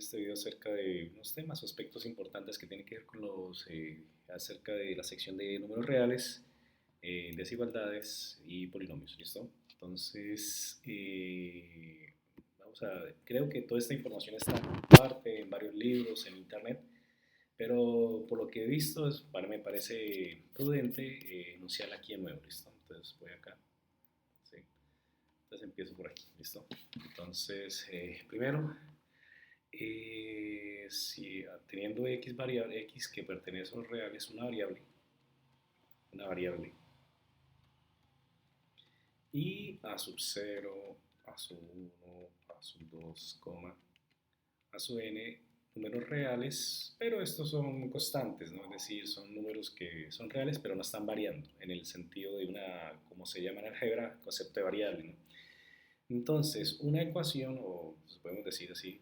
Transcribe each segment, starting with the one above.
este video acerca de unos temas o aspectos importantes que tienen que ver con acerca de la sección de números reales, desigualdades y polinomios, ¿listo? Entonces, creo que toda esta información está en parte, en varios libros, en internet, pero por lo que he visto, me parece prudente enunciarla aquí de nuevo, ¿listo? Entonces voy acá, ¿sí? Entonces empiezo por aquí, ¿listo? Entonces, primero, si teniendo x variable, x que pertenece a los reales, una variable, y a sub 0, a sub 1, a sub 2, a sub n, números reales, pero estos son constantes, ¿no? Es decir, son números que son reales, pero no están variando, en el sentido de como se llama en álgebra, concepto de variable, ¿no? Entonces, una ecuación, o podemos decir así,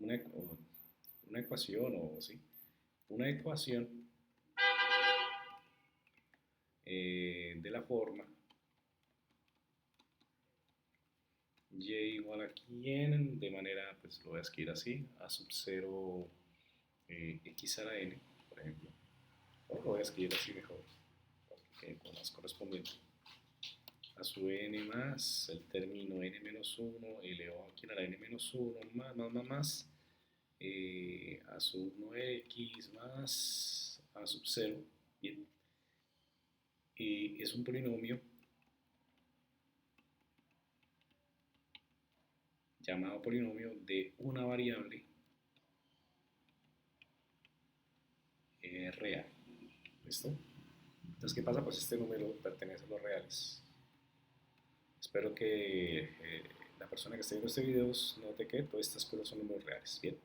una ecuación, o sí, una ecuación de la forma y igual a 100, de manera, pues lo voy a escribir así, a sub 0 x a la n, por ejemplo, o lo voy a escribir así mejor, porque con más correspondiente, a sub n más el término n menos 1 elevado aquí a la n menos 1 más, a sub 1x más a sub 0, bien, es un polinomio llamado polinomio de una variable real. ¿Listo? Entonces, ¿qué pasa? Pues este número pertenece a los reales. Espero que la persona que esté viendo este video note que todas estas cosas son números reales. Bien.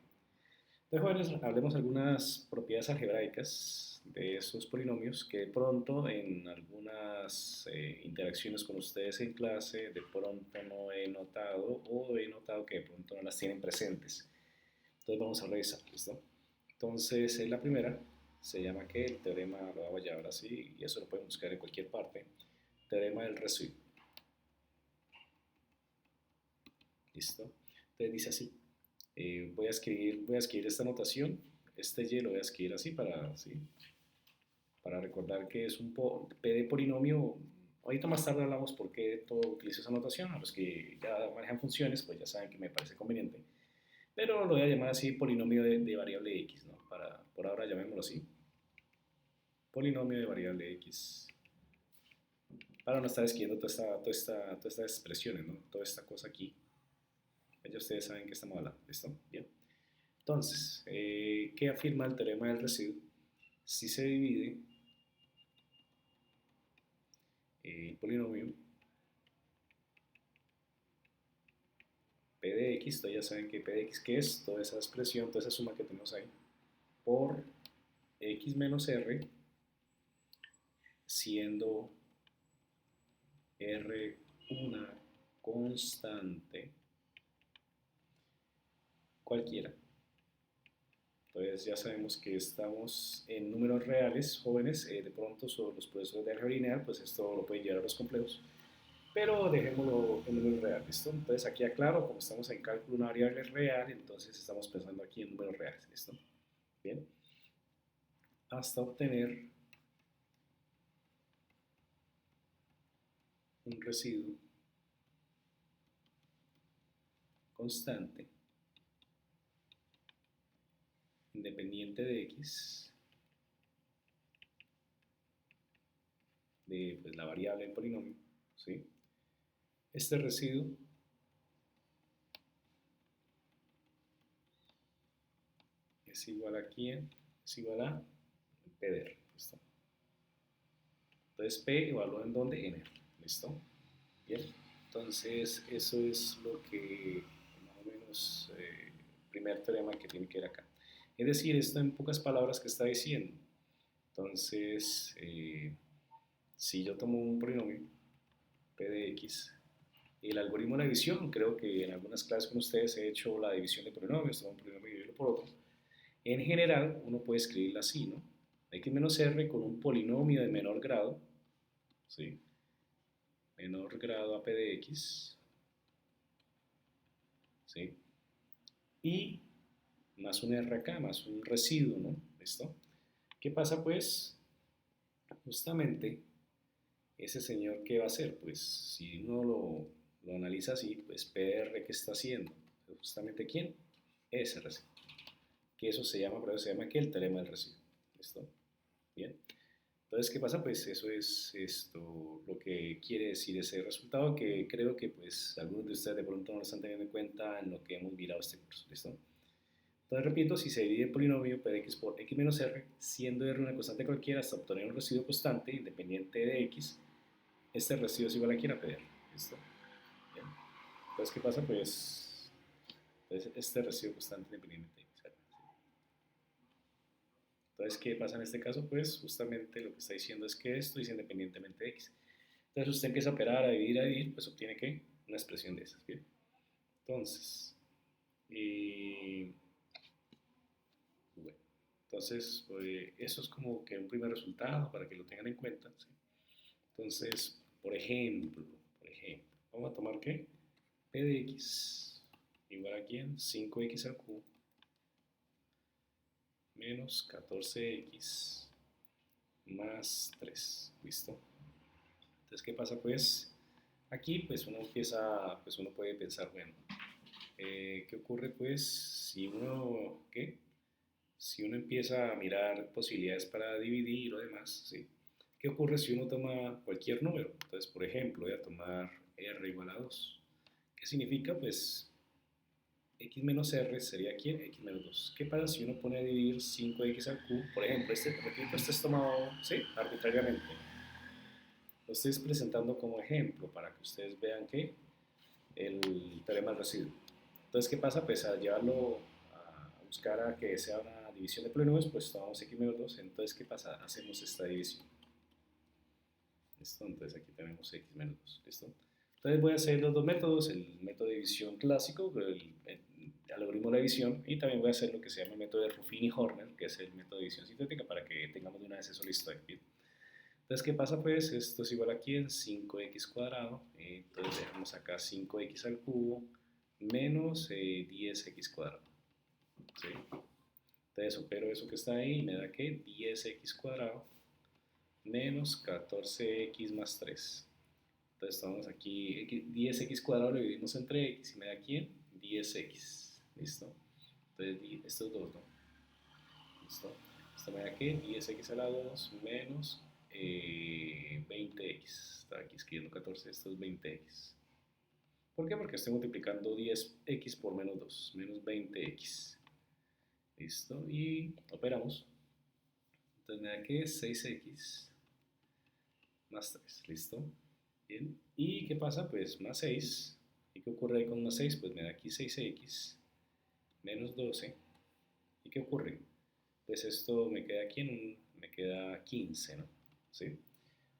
Entonces, jóvenes, hablemos algunas propiedades algebraicas de esos polinomios que de pronto en algunas interacciones con ustedes en clase de pronto no he notado o he notado que de pronto no las tienen presentes. Entonces vamos a revisar, ¿listo? Entonces, la primera se llama que el teorema, lo voy a llamar así, y eso lo pueden buscar en cualquier parte, teorema del residuo. ¿Listo? Entonces dice así, voy a escribir esta notación, este y lo voy a escribir así para recordar que es un P de polinomio. Ahorita más tarde hablamos por qué todo utilizo esa notación, a los que ya manejan funciones, pues ya saben que me parece conveniente. Pero lo voy a llamar así polinomio de variable x, ¿no? Por ahora llamémoslo así. Polinomio de variable x. Para no estar escribiendo todas estas expresiones, ¿no? Toda esta cosa aquí. Ya ustedes saben que estamos hablando, ¿listo? Bien. Entonces, ¿qué afirma el teorema del residuo? Si se divide el polinomio p de x, ya saben que p de x, ¿qué es? Toda esa expresión, toda esa suma que tenemos ahí, por x menos r, siendo r una constante cualquiera. Entonces ya sabemos que estamos en números reales, jóvenes, de pronto sobre los profesores de álgebra lineal, pues esto lo pueden llevar a los complejos, pero dejémoslo en números reales, ¿listo? Entonces aquí aclaro, como estamos en cálculo de una variable real, entonces estamos pensando aquí en números reales, ¿listo? Bien, hasta obtener un residuo constante independiente de x, de pues, la variable del polinomio, ¿sí? Este residuo es igual a quién, es igual a P de R, ¿listo? Entonces P evalúa en dónde, en R, ¿listo? Bien, entonces eso es lo que más o menos primer teorema que tiene que ver acá. Es decir, esto en pocas palabras que está diciendo. Entonces, si yo tomo un polinomio P de X, el algoritmo de la división, creo que en algunas clases con ustedes he hecho la división de polinomios, tomo un polinomio y dividirlo por otro. En general, uno puede escribirla así, ¿no? X menos R con un polinomio de menor grado, ¿sí? Menor grado a P de X, ¿sí? Y más un R acá, más un residuo, ¿no? ¿Listo? ¿Qué pasa pues? Justamente ese señor, ¿qué va a hacer? Pues si uno lo analiza así, pues PR, ¿qué está haciendo? Justamente ¿quién? Ese residuo. Que eso se llama, por eso se llama que el teorema del residuo. ¿Listo? Bien. Entonces, ¿qué pasa? Pues eso es esto, lo que quiere decir ese resultado, que creo que pues algunos de ustedes de pronto no lo están teniendo en cuenta en lo que hemos mirado este curso. ¿Listo? Entonces, repito, si se divide el polinomio p de x por x menos r, siendo r una constante cualquiera hasta obtener un residuo constante independiente de x, este residuo es igual a quién, a PR. ¿Listo? Bien. Entonces, ¿qué pasa? Pues este residuo constante independiente de x. ¿Sí? Entonces, ¿qué pasa en este caso? Pues justamente lo que está diciendo es que esto es independientemente de x. Entonces, usted empieza a operar, a dividir, pues obtiene ¿qué? Una expresión de esas. Bien. Entonces, bueno, entonces eso es como que un primer resultado para que lo tengan en cuenta. ¿Sí? Entonces, por ejemplo, vamos a tomar ¿qué? P de x igual a quién? 5x al cubo menos 14x más 3. ¿Listo? Entonces, ¿qué pasa pues? Aquí pues uno puede pensar, bueno, ¿qué ocurre pues si uno empieza a mirar posibilidades para dividir o demás, ¿sí? ¿Qué ocurre si uno toma cualquier número? Entonces, por ejemplo, voy a tomar r igual a 2. ¿Qué significa? Pues x menos r sería ¿quién? X menos 2. ¿Qué pasa si uno pone a dividir 5x al cubo? Por ejemplo, repito, este es tomado, ¿sí? Arbitrariamente. Lo estoy presentando como ejemplo para que ustedes vean que el teorema del residuo. Entonces, ¿qué pasa? Pues a llevarlo a buscar a que sea una división de polinomios, pues tomamos x menos 2. Entonces, ¿qué pasa? Hacemos esta división. ¿Listo? Entonces aquí tenemos x menos 2. ¿Listo? Entonces voy a hacer los dos métodos, el método de división clásico, el algoritmo de la división, y también voy a hacer lo que se llama el método de Ruffini y Horner, que es el método de división sintética, para que tengamos de una vez eso listo. Bien. Entonces, ¿qué pasa? Pues esto es igual aquí en 5x cuadrado. Entonces dejamos acá 5x al cubo menos 10x cuadrado. ¿Sí? Entonces opero eso que está ahí y me da que 10x cuadrado menos 14x más 3. Entonces estamos aquí, 10x cuadrado lo dividimos entre x y me da aquí 10x. ¿Listo? Entonces estos dos, ¿no? ¿Listo? Esto me da que 10x a la 2 menos 20x. Estaba aquí escribiendo 14, esto es 20x. ¿Por qué? Porque estoy multiplicando 10x por menos 2, menos 20x. ¿Listo? Y operamos. Entonces me da que 6x más 3. ¿Listo? Bien. ¿Y qué pasa? Pues más 6. ¿Y qué ocurre ahí con más 6? Pues me da aquí 6x menos 12. ¿Y qué ocurre? Pues esto me queda aquí me queda 15, ¿no? ¿Sí?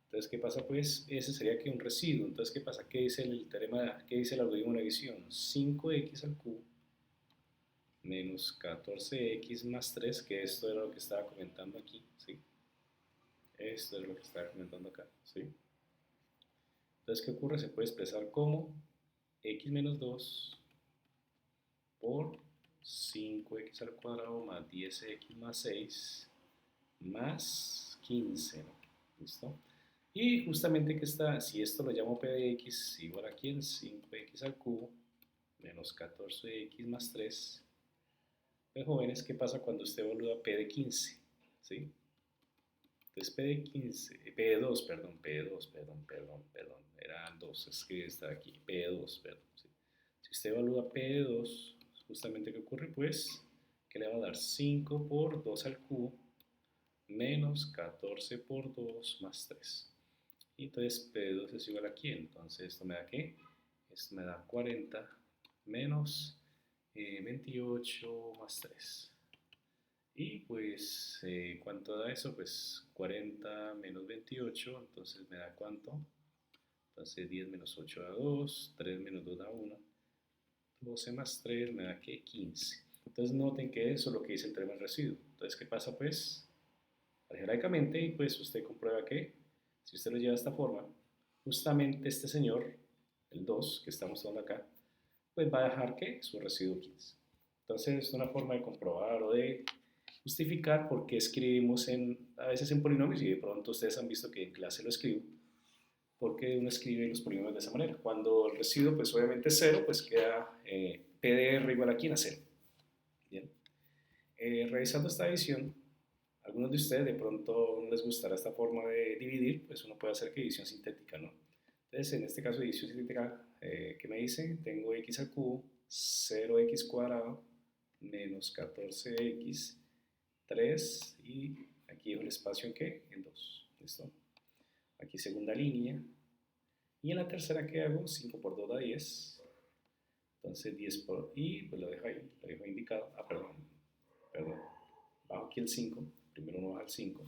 Entonces, ¿qué pasa? Pues ese sería que un residuo. Entonces, ¿qué pasa? ¿Qué dice el teorema, qué dice el algoritmo de la división? 5x al cubo menos 14x más 3, que esto era lo que estaba comentando aquí, ¿sí? Esto es lo que estaba comentando acá, ¿sí? Entonces, ¿qué ocurre? Se puede expresar como x menos 2 por 5x al cuadrado más 10x más 6 más 15, ¿no? ¿Listo? Y justamente que está, si esto lo llamo p de x igual aquí en 5x al cubo menos 14x más 3, pues jóvenes, ¿qué pasa cuando usted evalúa p de 15? ¿Sí? Entonces p de 15, p de 2, perdón, eran 2, es que está aquí, p de 2, perdón. ¿Sí? Si usted evalúa p de 2, justamente ¿qué ocurre? Pues que le va a dar 5 por 2 al cubo menos 14 por 2 más 3. Y entonces p de 2 es igual a ¿quién? Entonces esto me da ¿qué? Esto me da 40 menos 28 más 3. Y pues, ¿cuánto da eso? Pues 40 menos 28, entonces me da ¿cuánto? Entonces 10 menos 8 da 2, 3 menos 2 da 1, 12 más 3 me da ¿qué? 15. Entonces noten que eso es lo que dice el teorema del residuo. Entonces, ¿qué pasa pues? Algebraicamente, pues usted comprueba que si usted lo lleva de esta forma, justamente este señor, el 2 que estamos tomando acá, pues va a dejar que su residuo 15. Entonces es una forma de comprobar o de justificar por qué escribimos a veces en polinomios, y de pronto ustedes han visto que en clase lo escribo, porque uno escribe los polinomios de esa manera. Cuando el residuo pues obviamente es cero, pues queda P de R igual aquí a 0. Bien. Revisando esta división, algunos de ustedes de pronto no les gustará esta forma de dividir, pues uno puede hacer que división sintética, ¿no? Entonces, en este caso, división sintética, ¿qué me dice? Tengo x al cubo, 0x cuadrado, menos 14x, 3, y aquí dejo el espacio en qué? En 2. ¿Listo? Aquí segunda línea. Y en la tercera, ¿qué hago? 5 por 2 da 10. Entonces 10 por... y pues lo dejo ahí, lo dejo indicado. Ah, perdón. Bajo aquí el 5. Primero uno baja el 5.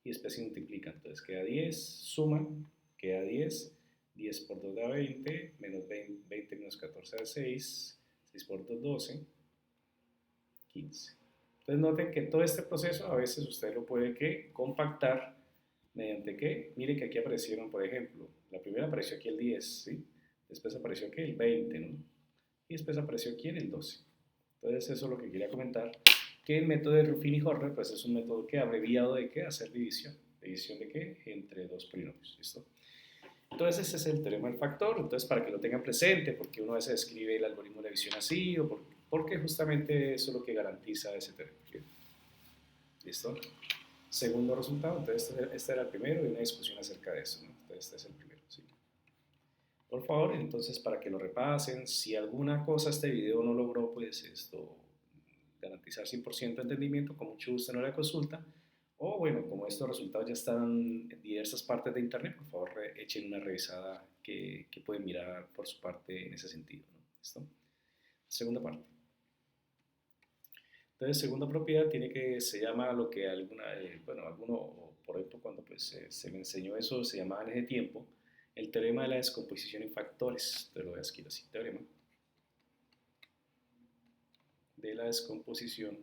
Y después se multiplica. Entonces queda 10, suman, queda 10. 10 por 2 da 20, menos 20 menos 14 da 6. 6 por 2, 12. 15. Entonces noten que todo este proceso a veces usted lo puede que compactar mediante que, mire que aquí aparecieron, por ejemplo, la primera apareció aquí el 10, ¿sí? Después apareció aquí el 20, ¿no? Y después apareció aquí en el 12. Entonces eso es lo que quería comentar, que el método de Ruffin y Horner pues es un método que abreviado de qué, hacer división. ¿División de qué? Entre dos polinomios, ¿listo? Entonces ese es el teorema del factor, entonces para que lo tengan presente, porque uno a veces escribe el algoritmo de división así, o porque justamente eso es lo que garantiza ese teorema. ¿Listo? Segundo resultado, entonces este era el primero y una discusión acerca de eso, ¿no? Entonces este es el primero, ¿sí? Por favor, entonces para que lo repasen, si alguna cosa este video no logró, pues esto, garantizar 100% de entendimiento, con mucho gusto no la consulta, o bueno, como estos resultados ya están en diversas partes de internet, por favor echen una revisada que pueden mirar por su parte en ese sentido, ¿no? ¿Listo? Segunda parte. Entonces, segunda propiedad tiene que, se llama lo que alguno, por ejemplo, cuando pues, se me enseñó eso, se llamaba en ese tiempo, el teorema de la descomposición en factores. Te lo voy a escribir así, teorema de la descomposición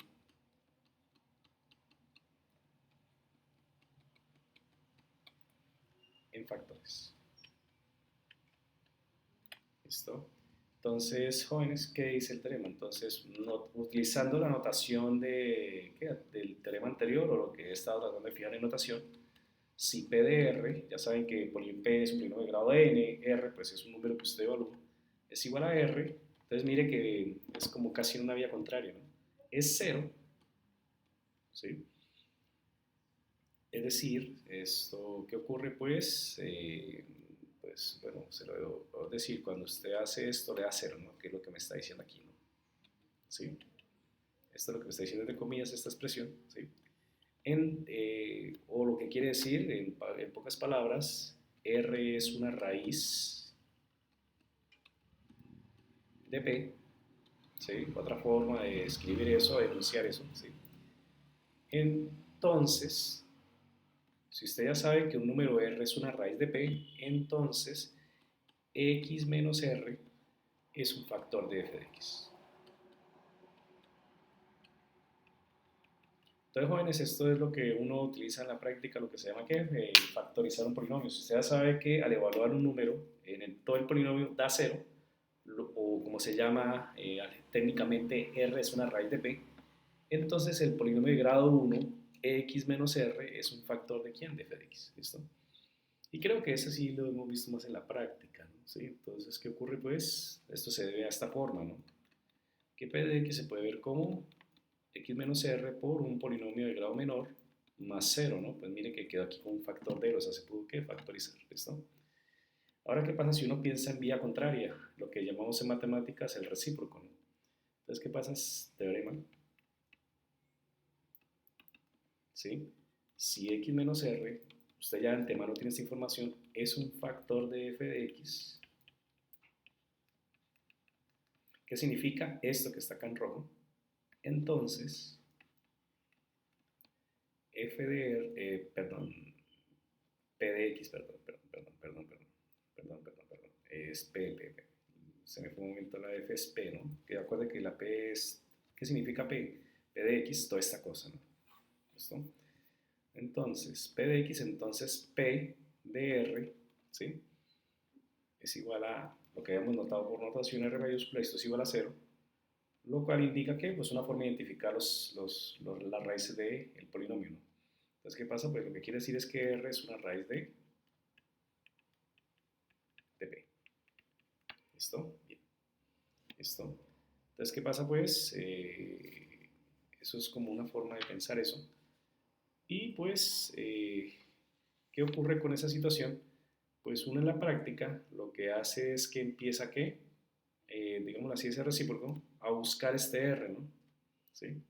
en factores. ¿Listo? Entonces, jóvenes, ¿qué dice el teorema? Entonces, utilizando la notación del teorema anterior, o lo que he estado tratando de fijar en notación, si P de R, ya saben que P es un polinomio de grado n, R pues es un número que usted evalúa, es igual a R, entonces mire que es como casi en una vía contraria, ¿no? Es cero, ¿sí? Es decir, esto que ocurre pues bueno, se lo debo decir, cuando usted hace esto le da cero, ¿no? Que es lo que me está diciendo aquí, ¿no? ¿Sí? Esto es lo que me está diciendo entre comillas esta expresión, ¿sí? O lo que quiere decir, en pocas palabras, R es una raíz de P, ¿sí? Otra forma de escribir eso, de enunciar eso, ¿sí? Entonces, si usted ya sabe que un número R es una raíz de P, entonces X menos R es un factor de f de X. Entonces, jóvenes, esto es lo que uno utiliza en la práctica, lo que se llama ¿qué? Factorizar un polinomio. Si usted ya sabe que al evaluar un número, todo el polinomio da cero, o como se llama técnicamente R es una raíz de P, entonces el polinomio de grado 1, X menos R, es un factor de ¿quién? De f de X. ¿Listo? Y creo que ese sí lo hemos visto más en la práctica, ¿no? ¿Sí? Entonces, ¿qué ocurre? Pues esto se debe a esta forma, ¿no? Que p de X se puede ver como X menos R por un polinomio de grado menor más 0, ¿no? Pues mire que quedó aquí con un factor de, o sea, se pudo ¿qué? Factorizar, ¿listo? Ahora, ¿qué pasa si uno piensa en vía contraria? Lo que llamamos en matemáticas el recíproco, ¿no? Entonces, ¿qué pasa? Teorema, ¿sí? Si X menos R, usted ya de antemano tiene esta información, es un factor de f de X. ¿Qué significa esto que está acá en rojo? Entonces, f de R, p de X, es P, se me fue un momento la F es P, ¿no? Que acuerde que la P es, ¿qué significa P? P de X, toda esta cosa, ¿no? ¿Listo? Entonces, P de X, entonces P de R, ¿sí? Es igual a lo que habíamos notado por notación R mayúscula, esto es igual a 0. lo cual indica que pues una forma de identificar las raíces del polinomio, ¿no? Entonces, ¿qué pasa? Pues lo que quiere decir es que R es una raíz de P. ¿Listo? Bien. ¿Listo? Entonces, ¿qué pasa? Pues eso es como una forma de pensar eso. Y pues, ¿qué ocurre con esa situación? Pues uno en la práctica lo que hace es que empieza que, digámoslo así, ese recíproco, a buscar este R, ¿no? ¿Sí?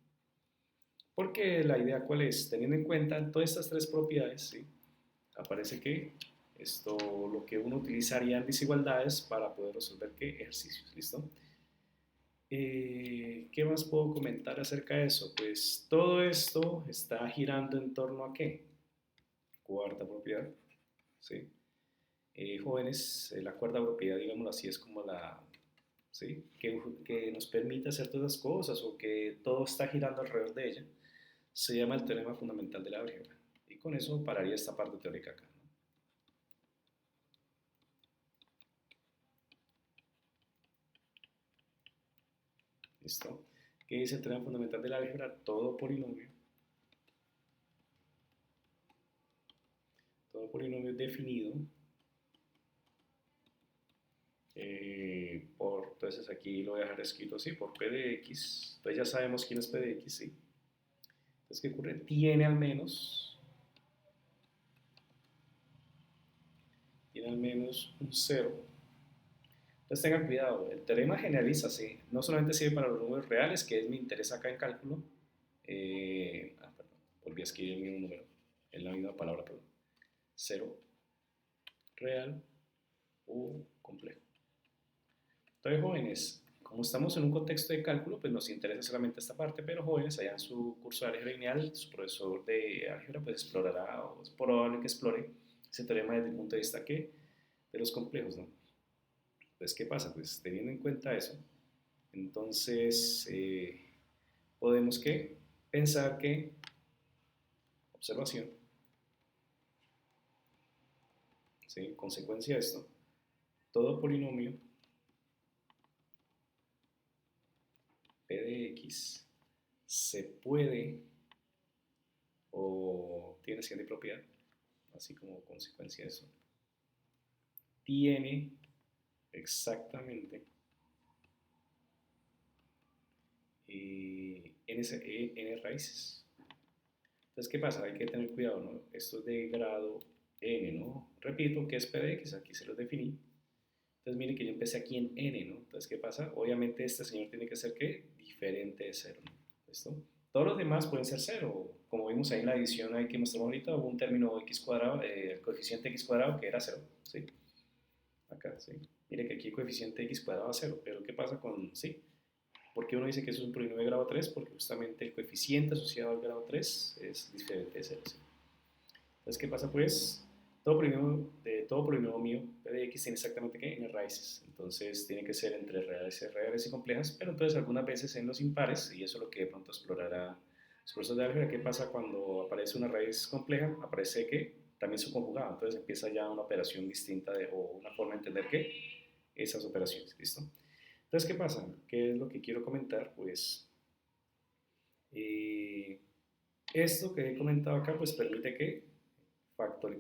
Porque la idea cuál es, teniendo en cuenta todas estas tres propiedades, ¿sí? Aparece que esto lo que uno utilizaría en desigualdades para poder resolver qué ejercicios, ¿listo? ¿Qué más puedo comentar acerca de eso? Pues todo esto está girando en torno a qué? Cuarta propiedad, ¿sí? Jóvenes, la cuarta propiedad, digámoslo así, es como la, ¿sí? Que nos permite hacer todas las cosas o que todo está girando alrededor de ella. Se llama el teorema fundamental de la álgebra. Y con eso pararía esta parte teórica acá, ¿no? ¿Listo? ¿Qué dice el teorema fundamental de la álgebra? Todo polinomio definido entonces aquí lo voy a dejar escrito así, por P de X. Entonces ya sabemos quién es P de X, ¿sí? Entonces, ¿qué ocurre? Tiene al menos un cero. Entonces tengan cuidado, el teorema generaliza, ¿sí? No solamente sirve para los números reales, que es mi interés acá en cálculo. Perdón, volví a escribir el mismo número, es la misma palabra, perdón. Cero real o complejo. Entonces, jóvenes, como estamos en un contexto de cálculo, pues nos interesa solamente esta parte, pero jóvenes, allá en su curso de álgebra lineal, su profesor de álgebra pues explorará, o es probable que explore ese teorema desde el punto de vista que de los complejos, ¿no? Pues, ¿qué pasa? Pues teniendo en cuenta eso, entonces podemos que pensar que, observación, ¿sí? Consecuencia de esto, todo polinomio P de X se puede o tiene siguiente propiedad, así como consecuencia de eso, tiene exactamente n raíces. Entonces, ¿qué pasa? Hay que tener cuidado, ¿no? Esto es de grado n, ¿no? Repito, ¿qué es p de x? Aquí se los definí. Entonces, mire que yo empecé aquí en n, ¿no? Entonces, ¿qué pasa? Obviamente este señor tiene que ser, ¿qué? Diferente de 0, ¿no? ¿Listo? Todos los demás pueden ser 0. Como vimos ahí en la edición ahí que mostramos ahorita, hubo un término x cuadrado, el coeficiente x cuadrado que era 0, ¿sí? Acá, ¿sí? Mire que aquí el coeficiente x cuadrado es 0, pero ¿qué pasa con, sí? ¿Por qué uno dice que eso es un polinomio de grado 3? Porque justamente el coeficiente asociado al grado 3 es diferente de 0, ¿sí? Entonces, ¿qué pasa? Pues todo polinomio p de x tiene exactamente ¿qué? N raíces. Entonces, tiene que ser entre reales y complejas, pero entonces algunas veces en los impares, y eso es lo que de pronto explorará los profesores de álgebra, ¿qué pasa cuando aparece una raíz compleja? Aparece que también su conjugado. Entonces empieza ya una operación distinta o una forma de entender que esas operaciones, ¿listo? Entonces, ¿qué pasa? ¿Qué es lo que quiero comentar? Pues eh, esto que he comentado acá, pues permite que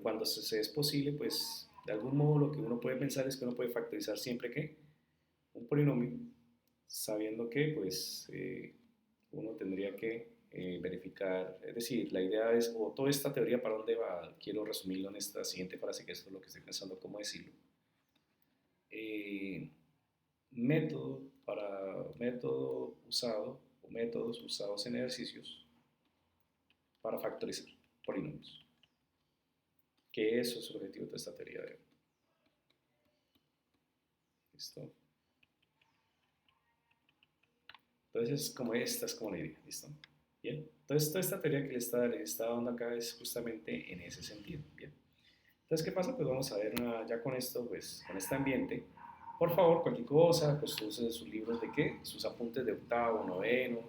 cuando se es posible, pues de algún modo lo que uno puede pensar es que uno puede factorizar siempre que un polinomio, sabiendo que pues uno tendría que verificar, es decir, la idea es, o toda esta teoría para dónde va, quiero resumirlo en esta siguiente frase, que esto es lo que estoy pensando cómo decirlo. Eh, método usado o métodos usados en ejercicios para factorizar polinomios, que eso es el objetivo de esta teoría de hoy. ¿Listo? Entonces, como esta es como la idea, ¿listo? Bien. Entonces, toda esta teoría que les está dando acá es justamente en ese sentido, ¿bien? Entonces, ¿qué pasa? Pues vamos a ver ya con esto, pues, con este ambiente. Por favor, cualquier cosa, pues usen sus libros de qué, sus apuntes de octavo, noveno,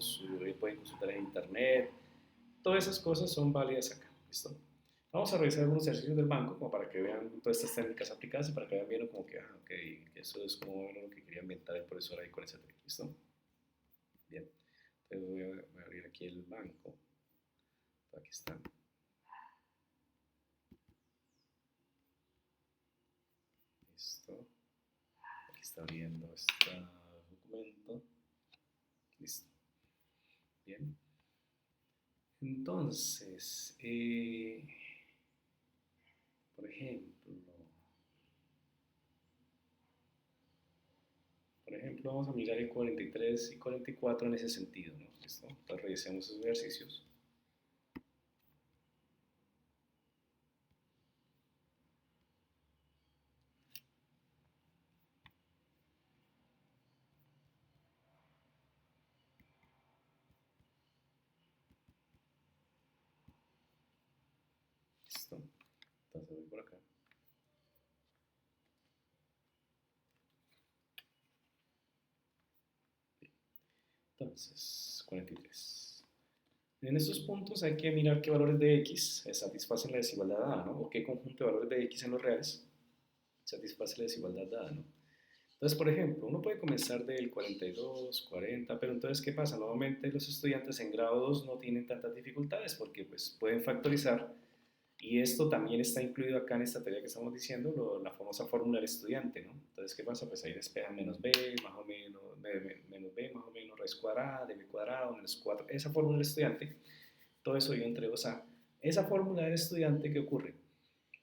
pueden consultar en internet. Todas esas cosas son válidas acá, ¿listo? Vamos a revisar algunos ejercicios del banco como para que vean todas estas técnicas aplicadas y para que vean bien como que, ok, eso es como lo que quería inventar el profesor ahí con ese tema, ¿listo? Bien, entonces voy a abrir aquí el banco. Aquí está. Listo. Aquí está abriendo este documento. Listo. Bien. Entonces, por ejemplo, vamos a mirar el 43 y 44 en ese sentido, ¿no? ¿Listo? Entonces revisemos esos ejercicios. ¿Listo? Entonces voy por acá. Entonces, 43. En estos puntos hay que mirar qué valores de x satisfacen la desigualdad dada, ¿no? O qué conjunto de valores de x en los reales satisface la desigualdad dada, ¿no? Entonces, por ejemplo, uno puede comenzar del 42, 40, pero entonces, ¿qué pasa? Nuevamente los estudiantes en grado 2 no tienen tantas dificultades porque pues, pueden factorizar y esto también está incluido acá en esta teoría que estamos diciendo, la famosa fórmula del estudiante, ¿no? Entonces, ¿qué pasa? Pues ahí despejan menos b, más o menos, menos b, más o menos, raíz cuadrada, de b cuadrado, menos 4, esa fórmula del estudiante, todo eso yo entre 2a. Esa fórmula del estudiante, ¿qué ocurre?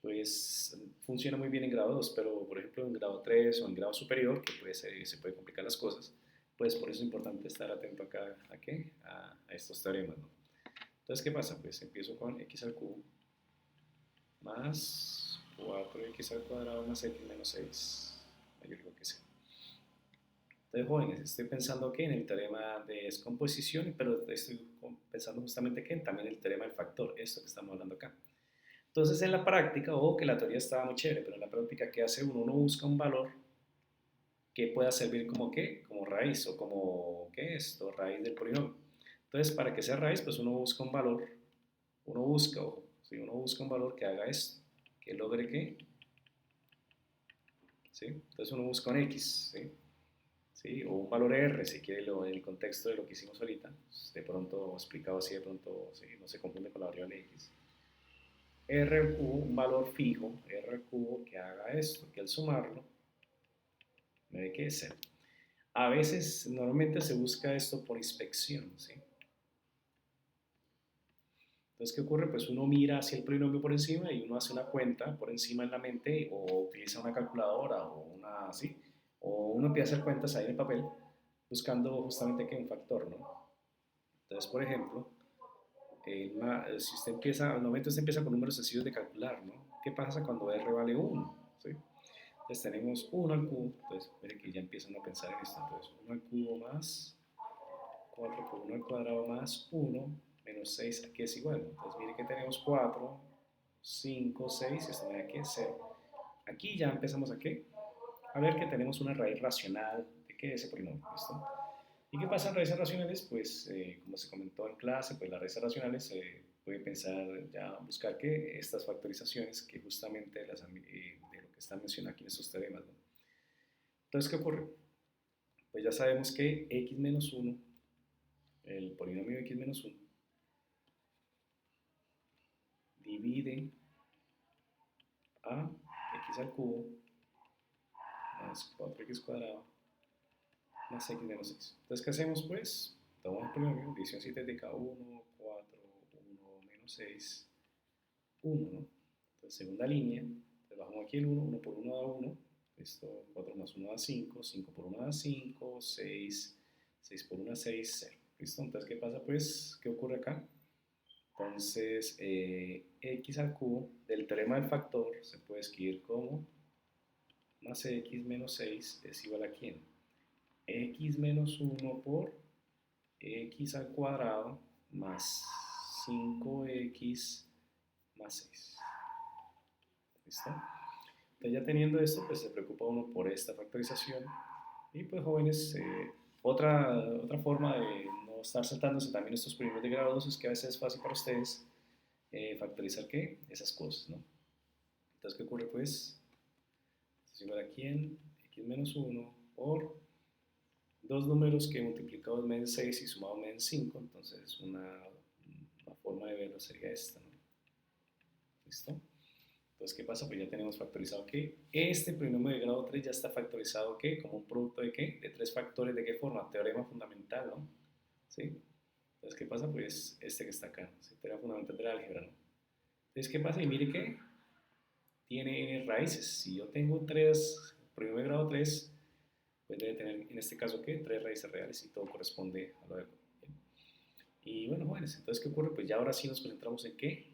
Pues funciona muy bien en grado 2, pero por ejemplo en grado 3 o en grado superior, que se puede complicar las cosas, pues por eso es importante estar atento acá a, ¿qué? A estos teoremas, ¿no? Entonces, ¿qué pasa? Pues empiezo con x al cubo más 4x al cuadrado más x menos 6, mayor o que sea. Entonces, jóvenes, estoy pensando que en el teorema de descomposición, pero estoy pensando justamente que también el teorema del factor, esto que estamos hablando acá. Entonces, en la práctica, ojo que la teoría estaba muy chévere, pero en la práctica, ¿qué hace uno? Uno busca un valor que pueda servir como qué, como raíz o como, ¿qué es esto? Raíz del polinomio. Entonces, para que sea raíz, pues uno busca un valor, uno busca, ojo, ¿sí? Uno busca un valor que haga esto, que logre qué, ¿sí? Entonces uno busca un X, ¿sí? ¿Sí? O un valor R, si quiere, en el contexto de lo que hicimos ahorita, pues, de pronto explicado así, de pronto ¿sí? No se confunde con la variable X. R al cubo, un valor fijo, R al cubo, que haga esto, que al sumarlo me dé que es 0. A veces, normalmente se busca esto por inspección, ¿sí? Entonces, ¿qué ocurre? Pues uno mira hacia el polinomio por encima y uno hace una cuenta por encima en la mente o utiliza una calculadora o una así, o uno empieza a hacer cuentas ahí en el papel buscando justamente que un factor, ¿no? Entonces, por ejemplo, si usted empieza, al momento usted empieza con números sencillos de calcular, ¿no? ¿Qué pasa cuando R vale 1? ¿Sí? Entonces tenemos 1 al cubo, entonces miren que ya empiezan a pensar en esto, entonces 1 al cubo más 4 por 1 al cuadrado más 1 menos 6 aquí es igual, entonces miren que tenemos 4, 5, 6, esto me da que es 0. Aquí ya empezamos a qué? A ver que tenemos una raíz racional de qué es ese polinomio, ¿listo? ¿Y qué pasa en raíces racionales? Pues como se comentó en clase, pues las raíces racionales se puede pensar ya buscar que estas factorizaciones que justamente de lo que está mencionado aquí en estos teoremas, ¿no? Entonces, ¿qué ocurre? Pues ya sabemos que x menos 1, el polinomio de x menos 1, divide a x al cubo más 4x cuadrado más x menos 6. Entonces, ¿qué hacemos? Pues tomamos el polinomio, división sintética 1, 4, 1, menos 6, 1, ¿no? Entonces, segunda línea, entonces bajamos aquí el 1, 1 por 1 da 1, esto 4 más 1 da 5, 5 por 1 da 5, 6, 6 por 1 da 6, 0. ¿Listo? Entonces, ¿qué pasa? Pues, ¿qué ocurre acá? Entonces, x al cubo del teorema del factor se puede escribir como más x menos 6 es igual a ¿quién? X menos 1 por x al cuadrado más 5x más 6. ¿Listo? Entonces ya teniendo esto, pues se preocupa uno por esta factorización. Y pues jóvenes, otra forma de no estar saltándose también estos primeros de grado 2 es que a veces es fácil para ustedes factorizar ¿qué? Esas cosas, ¿no? Entonces, ¿qué ocurre? Pues, esto es igual a quién, x menos 1 por dos números que multiplicados me den 6 y sumados me den 5, entonces una forma de verlo sería esta, ¿no? ¿Listo? Entonces, ¿qué pasa? Pues ya tenemos factorizado que este polinomio de grado 3 ya está factorizado, ¿qué? Como un producto de ¿qué? De tres factores, ¿de qué forma? Teorema fundamental, ¿no? ¿Sí? Entonces, ¿qué pasa? Pues este que está acá, ¿sí? Teorema fundamental de la álgebra, ¿no? Entonces, ¿qué pasa? Y mire que tiene n raíces. Si yo tengo polinomio de grado 3, pues debe tener, en este caso, ¿qué? Tres raíces reales y todo corresponde a lo de... Y bueno, jóvenes, entonces, ¿qué ocurre? Pues ya ahora sí nos concentramos en qué.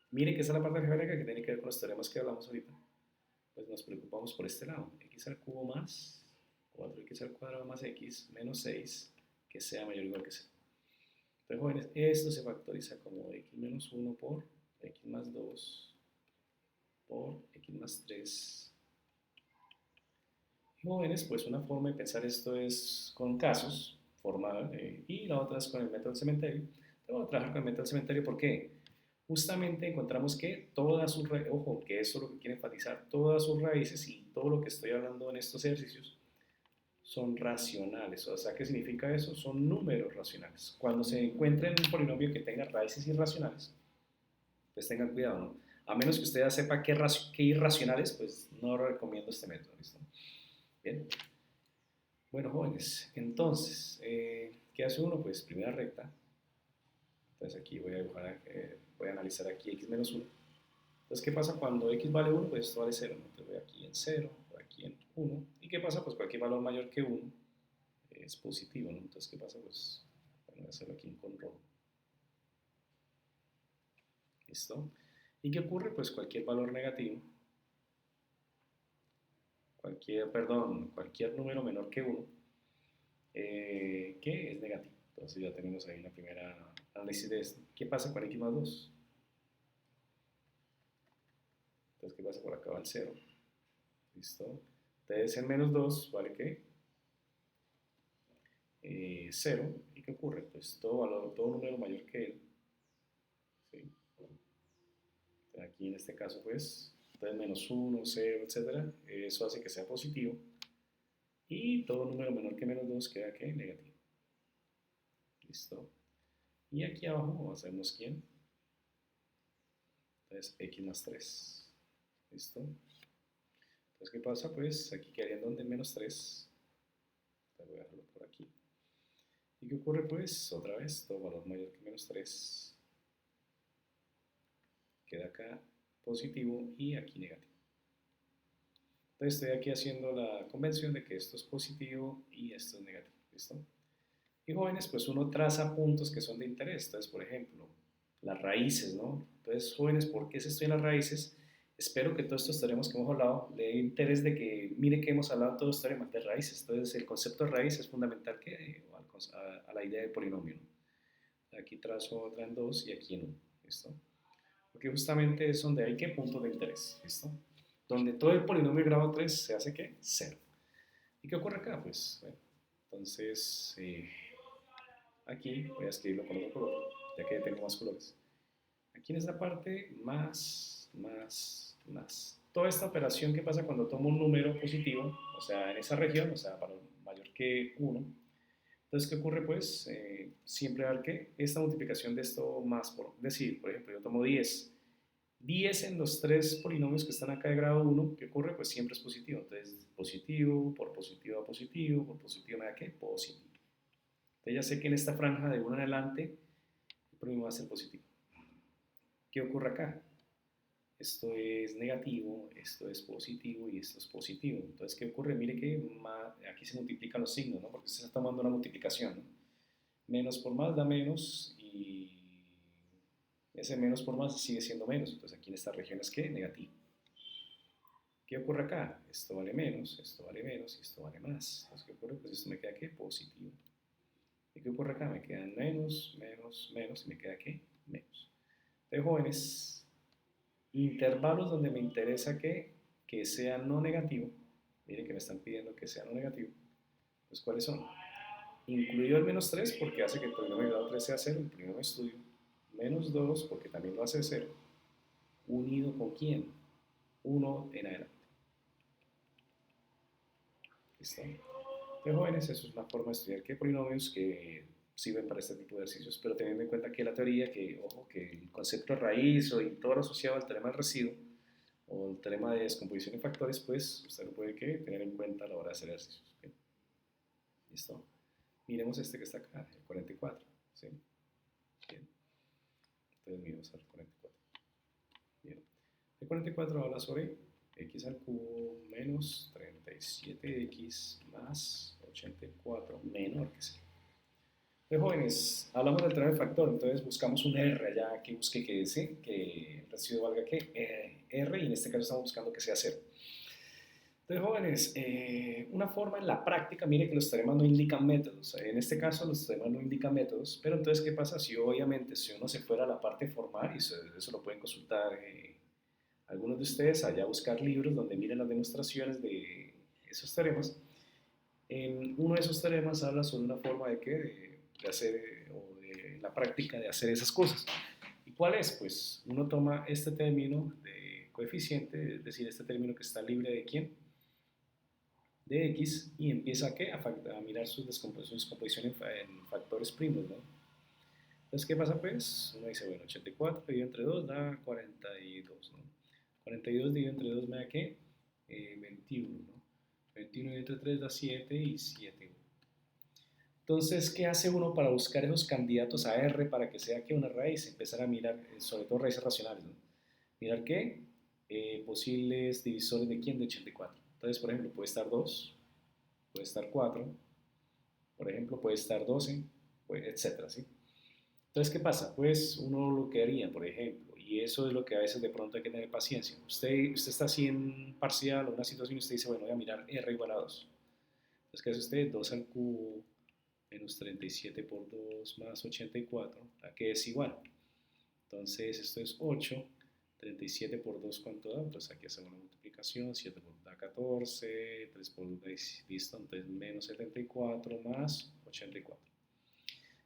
Mire que esa es la parte algebraica que tiene que ver con los teoremas que hablamos ahorita. Pues nos preocupamos por este lado. X al cubo más 4x al cuadrado más x menos 6 que sea mayor o igual que 0. Entonces, jóvenes, esto se factoriza como x menos 1 por x más 2 por x más 3. Y jóvenes, pues una forma de pensar esto es con casos, formal, y la otra es con el método del cementerio. Entonces, vamos a trabajar con el método del cementerio, ¿por qué? Justamente encontramos que todas sus raíces, ojo, que eso es lo que quiere enfatizar, todas sus raíces y todo lo que estoy hablando en estos ejercicios son racionales. O sea, ¿qué significa eso? Son números racionales. Cuando se encuentren un polinomio que tenga raíces irracionales, pues tengan cuidado, ¿no? A menos que usted ya sepa qué irracionales, pues no recomiendo este método, ¿listo? Bien. Bueno, jóvenes, entonces, ¿qué hace uno? Pues primera recta. Entonces aquí voy a dibujar, voy a analizar aquí x menos 1. Entonces, ¿qué pasa cuando x vale 1? Pues esto vale 0, ¿no? Entonces voy aquí en 0, voy aquí en 1. ¿Y qué pasa? Pues cualquier valor mayor que 1 es positivo, ¿no? Entonces, ¿qué pasa? Pues, bueno, voy a hacerlo aquí con rojo. ¿Listo? ¿Y qué ocurre? Pues cualquier valor negativo, cualquier número menor que 1, que es negativo. Entonces ya tenemos ahí una primera análisis de esto. ¿Qué pasa con x más 2? Entonces, ¿qué pasa? Por acá va el 0. ¿Listo? Entonces, en menos 2 vale ¿qué? 0. ¿Y qué ocurre? Pues todo número mayor que él. ¿Sí? Aquí en este caso, pues, entonces menos 1, 0, etcétera. Eso hace que sea positivo. Y todo número menor que menos 2 queda ¿qué? Negativo. ¿Listo? Y aquí abajo vamos a hacernos ¿quién? Entonces, x más 3. ¿Listo? Entonces, ¿qué pasa? Pues aquí quedaría en donde menos 3. Entonces voy a dejarlo por aquí. ¿Y qué ocurre? Pues otra vez, todo valor mayor que menos 3 queda acá positivo y aquí negativo. Entonces estoy aquí haciendo la convención de que esto es positivo y esto es negativo. ¿Listo? Y jóvenes, pues uno traza puntos que son de interés. Entonces, por ejemplo, las raíces, ¿no? Entonces, jóvenes, ¿por qué se estudian las raíces? Espero que todos estos teoremas que hemos hablado le dé interés de que mire que hemos hablado todos los teoremas de raíces. Entonces, el concepto de raíz es fundamental a la idea de polinomio, ¿no? Aquí trazo otra en 2 y aquí en 1. ¿Listo? Porque justamente es donde hay que puntos de interés. ¿Listo? Donde todo el polinomio de grado 3 se hace ¿qué? 0. ¿Y qué ocurre acá? Pues, bueno, entonces, aquí voy a escribirlo con otro color, ya que tengo más colores. Aquí en esta parte, más, más, más. Toda esta operación que pasa cuando tomo un número positivo, o sea, en esa región, o sea, valor mayor que 1. Entonces, ¿qué ocurre? Pues siempre va a haber que esta multiplicación de esto más, por decir, por ejemplo, yo tomo 10. 10 en los tres polinomios que están acá de grado 1, ¿qué ocurre? Pues siempre es positivo. Entonces, positivo, por positivo a positivo, por positivo me da ¿qué? Positivo. Entonces ya sé que en esta franja de 1 en adelante, el polinomio va a ser positivo. ¿Qué ocurre acá? Esto es negativo, esto es positivo y esto es positivo. Entonces, ¿qué ocurre? Mire que aquí se multiplican los signos, ¿no? Porque se está tomando una multiplicación, ¿no? Menos por más da menos y ese menos por más sigue siendo menos. Entonces, aquí en esta región es ¿qué? Negativo. ¿Qué ocurre acá? Esto vale menos, esto vale menos y esto vale más. Entonces, ¿qué ocurre? Pues esto me queda ¿qué? Positivo. ¿Y qué ocurre acá? Me quedan menos, menos, menos y me queda ¿qué? Menos. Entonces, jóvenes, intervalos donde me interesa que sea no negativo, miren que me están pidiendo que sea no negativo, pues ¿cuáles son? Incluido el menos 3 porque hace que el polinomio de grado 3 sea 0, el polinomio de estudio, menos 2 porque también lo hace 0, unido con quién? 1 en adelante. ¿Listo? Entonces, Pero jóvenes, eso es una forma de estudiar que polinomios que sirven para este tipo de ejercicios, pero teniendo en cuenta que la teoría, que, ojo, que el concepto de raíz y todo lo asociado al teorema del residuo o el teorema de descomposición de factores, pues usted lo puede tener en cuenta a la hora de hacer ejercicios. ¿Bien? ¿Listo? Miremos este que está acá, el 44. ¿Sí? Bien. Entonces miremos al 44. Bien. El 44 habla sobre x al cubo menos 37x más 84 menor que 0. Pues jóvenes, hablamos del teorema de factor, entonces buscamos un R allá que busque que ¿sí? Que el residuo valga que R, y en este caso estamos buscando que sea 0. Entonces jóvenes, una forma en la práctica, mire que los teoremas no indican métodos, en este caso los teoremas no indican métodos, pero entonces ¿qué pasa si obviamente si uno se fuera a la parte formal, y eso lo pueden consultar algunos de ustedes allá a buscar libros donde miren las demostraciones de esos teoremas? Uno de esos teoremas habla sobre una forma de hacer, o de la práctica de hacer esas cosas. ¿Y cuál es? Pues uno toma este término de coeficiente, es decir, este término que está libre de ¿quién? De x, y empieza a mirar su descomposición en factores primos, ¿no? Entonces, ¿qué pasa pues? Uno dice, bueno, 84 dividido entre 2 da 42, ¿no? 42 dividido entre 2 me da ¿qué? 21, ¿no? 21 dividido entre 3 da 7 y 7. Entonces, ¿qué hace uno para buscar esos candidatos a R para que sea que una raíz? Empezar a mirar, sobre todo raíces racionales, ¿no? Mirar qué posibles divisores de quién, de 84. Entonces, por ejemplo, puede estar 2, puede estar 4, por ejemplo, puede estar 12, etcétera, ¿sí? Entonces, ¿qué pasa? Pues uno lo que haría, por ejemplo, y eso es lo que a veces de pronto hay que tener paciencia. Usted está así en parcial o una situación y usted dice, bueno, voy a mirar R igual a 2. Entonces, ¿qué hace usted? 2 al cubo menos 37 por 2 más 84, ¿a qué es igual? Entonces, esto es 8. 37 por 2, ¿cuánto da? Entonces aquí hacemos una multiplicación, 7 por 2 da 14, 3 por 2 da, listo, entonces menos 74 más 84.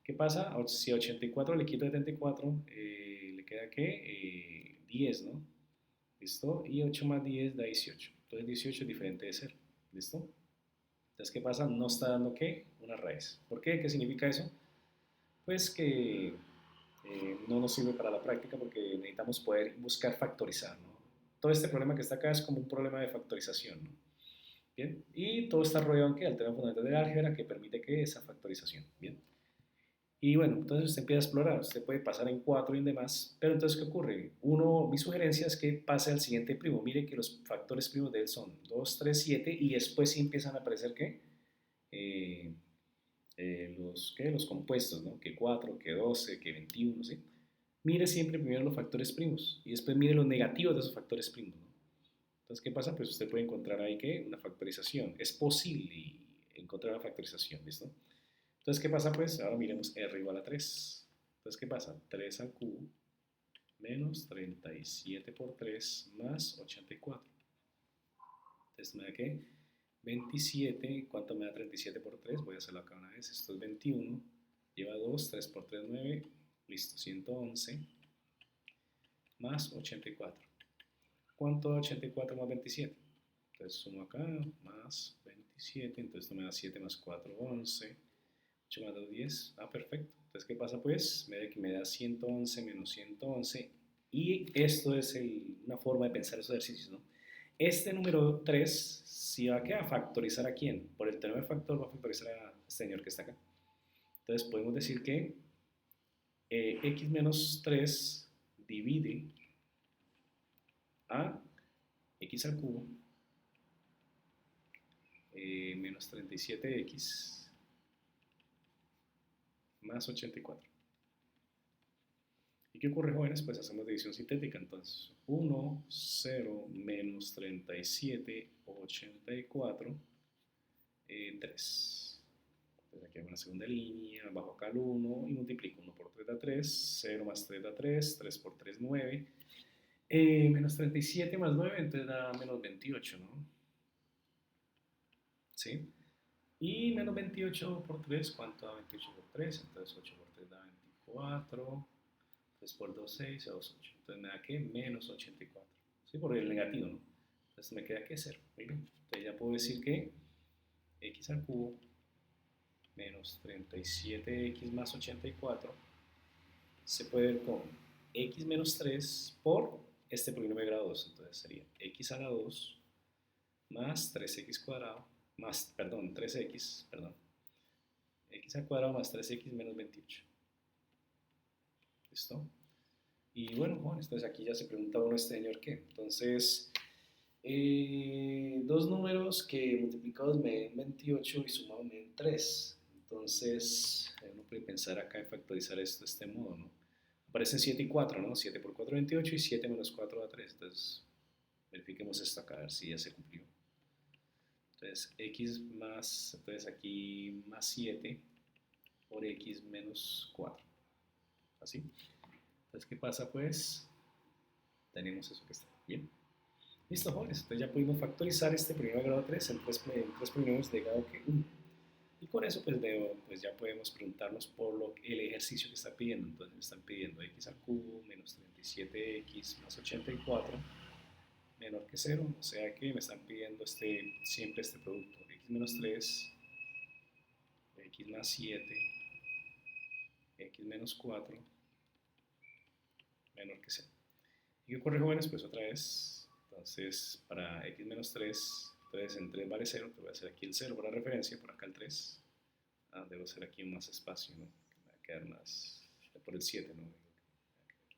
¿Qué pasa? Si a 84 le quito 74, le queda ¿qué? 10, ¿no? ¿Listo? Y 8 más 10 da 18. Entonces 18 es diferente de 0. ¿Listo? Entonces, ¿qué pasa? No está dando ¿qué? Una raíz. ¿Por qué? ¿Qué significa eso? Pues que no nos sirve para la práctica porque necesitamos poder buscar factorizar, ¿no? Todo este problema que está acá es como un problema de factorización, ¿no? Bien, y todo está rodeado en qué? Al tema fundamental de la álgebra que permite que esa factorización, bien. Y bueno, entonces usted empieza a explorar, usted puede pasar en 4 y demás, pero entonces ¿qué ocurre? Mi sugerencia es que pase al siguiente primo, mire que los factores primos de él son 2, 3, 7 y después sí empiezan a aparecer ¿qué? Eh, los compuestos, ¿no? Que 4, que 12, que 21, ¿sí? Mire siempre primero los factores primos y después mire los negativos de esos factores primos, ¿no? Entonces, ¿qué pasa? Pues usted puede encontrar ahí que una factorización. Es posible encontrar una factorización, ¿listo? Entonces, ¿qué pasa? Pues ahora miremos R igual a 3. Entonces, ¿qué pasa? 3 al cubo menos 37 por 3 más 84. Entonces, ¿me da qué? 27, ¿cuánto me da 37 por 3? Voy a hacerlo acá una vez, esto es 21, lleva 2, 3 por 3, 9, listo, 111, más 84. ¿Cuánto da 84 más 27? Entonces sumo acá, más 27, entonces esto me da 7 más 4, 11, 8 más 2, 10, perfecto. Entonces, ¿qué pasa pues? Me da 111 menos 111, y esto es una forma de pensar esos ejercicios, ¿no? Este número 3, si va a factorizar a quién, por el teorema de factor va a factorizar a este señor que está acá. Entonces podemos decir que x menos 3 divide a x al cubo menos 37x más 84. ¿Y qué ocurre, jóvenes? Pues hacemos división sintética. Entonces, 1, 0, menos 37, 84, 3. Entonces aquí hago una segunda línea, bajo acá el 1 y multiplico. 1 por 3 da 3, 0 más 3 da 3, 3 por 3, 9. Menos 37 más 9, entonces da menos 28, ¿no? ¿Sí? Y menos 28 por 3, ¿cuánto da 28 por 3? Entonces 8 por 3 da 24. 3 por 2, 6, 2, 8. Entonces me da que menos 84. ¿Sí? Por el negativo, ¿no? Entonces me queda que 0. Muy bien. Entonces ya puedo decir que x al cubo menos 37x más 84 se puede ver con x menos 3 por este polinomio de grado 2. Entonces sería x a la 2 más 3x cuadrado, más, perdón, 3x, perdón, x al cuadrado más 3x menos 28. ¿Listo? Y bueno, entonces aquí ya se pregunta uno, este señor qué. Entonces, dos números que multiplicados me den 28 y sumados me den 3. Entonces, uno puede pensar acá en factorizar esto de este modo, ¿no? Aparecen 7 y 4, ¿no? 7 por 4, 28 y 7 menos 4 da 3. Entonces, verifiquemos esto acá, a ver si ya se cumplió. Entonces, x más, entonces aquí más 7 por x menos 4. ¿Así? Entonces, ¿qué pasa? Pues, tenemos eso que está bien. Listo, jóvenes. Entonces ya pudimos factorizar este polinomio de grado 3 en tres polinomios de grado 1. Y con eso, pues ya podemos preguntarnos por el ejercicio que está pidiendo. Entonces me están pidiendo x al cubo menos 37x más 84 menor que 0. O sea que me están pidiendo siempre este producto. X menos 3, x más 7, x menos 4 menor que 0. ¿Y qué ocurre, jóvenes? Pues otra vez, entonces para x menos 3, entonces en 3 vale 0, te voy a hacer aquí el 0 para referencia, por acá el 3. Debo hacer aquí más espacio, ¿no? Me va a quedar más, por el 7, ¿no?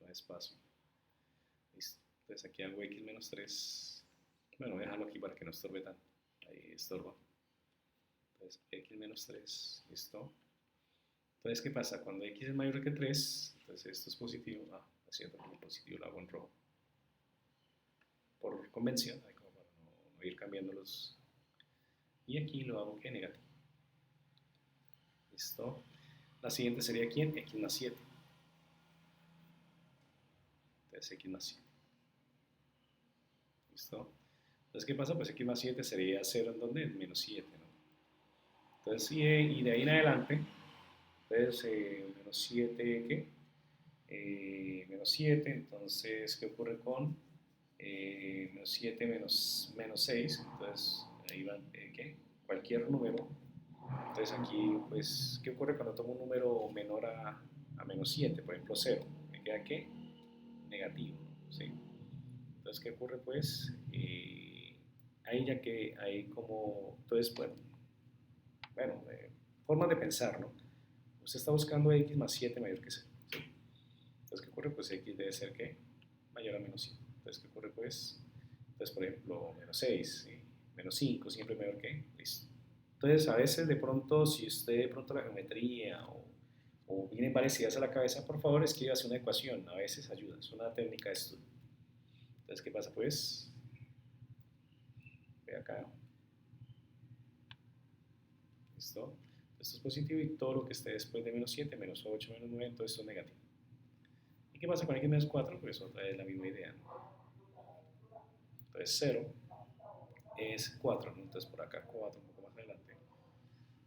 Más espacio. Listo. Entonces aquí hago x menos 3. Bueno, voy a dejarlo aquí para que no estorbe tanto. Ahí estorba. Entonces x menos 3, listo. Entonces, ¿qué pasa? Cuando x es mayor que 3, entonces esto es positivo. Lo siento, como positivo lo hago en rojo. Por convención, como para no ir cambiándolos. Y aquí lo hago que negativo. ¿Listo? La siguiente sería ¿quién? X más 7. Entonces X más 7. ¿Listo? Entonces, ¿qué pasa? Pues X más 7 sería 0 en donde? En menos 7, ¿no? Entonces, y de ahí en adelante, entonces menos 7, ¿qué? Menos 7, entonces, ¿qué ocurre con menos 7 menos 6? Entonces, ahí va, ¿qué? Cualquier número. Entonces aquí, pues, ¿qué ocurre cuando tomo un número menor a menos 7? Por ejemplo, 0. ¿Me queda qué? Negativo, ¿sí? Entonces, ¿qué ocurre? Pues, ahí ya que hay como, entonces, bueno, formas de pensar, ¿no? Usted está buscando x más 7 mayor que 0, ¿sí? Entonces, ¿qué ocurre? Pues x debe ser, ¿qué? Mayor a menos 7. Entonces, ¿qué ocurre? Pues, entonces, por ejemplo, menos 6, ¿sí? Menos 5, siempre mayor que, listo. Entonces, a veces de pronto, si usted de pronto la geometría o vienen varias ideas a la cabeza, por favor escríbase una ecuación, a veces ayuda, es una técnica de estudio. Entonces, ¿qué pasa? Pues, ve acá, ¿listo? Esto es positivo y todo lo que esté después de menos 7, menos 8, menos 9, todo esto es negativo. ¿Y qué pasa con x menos 4? Pues otra vez la misma idea, ¿no? Entonces 0 es 4, ¿no? Entonces por acá 4, un poco más adelante.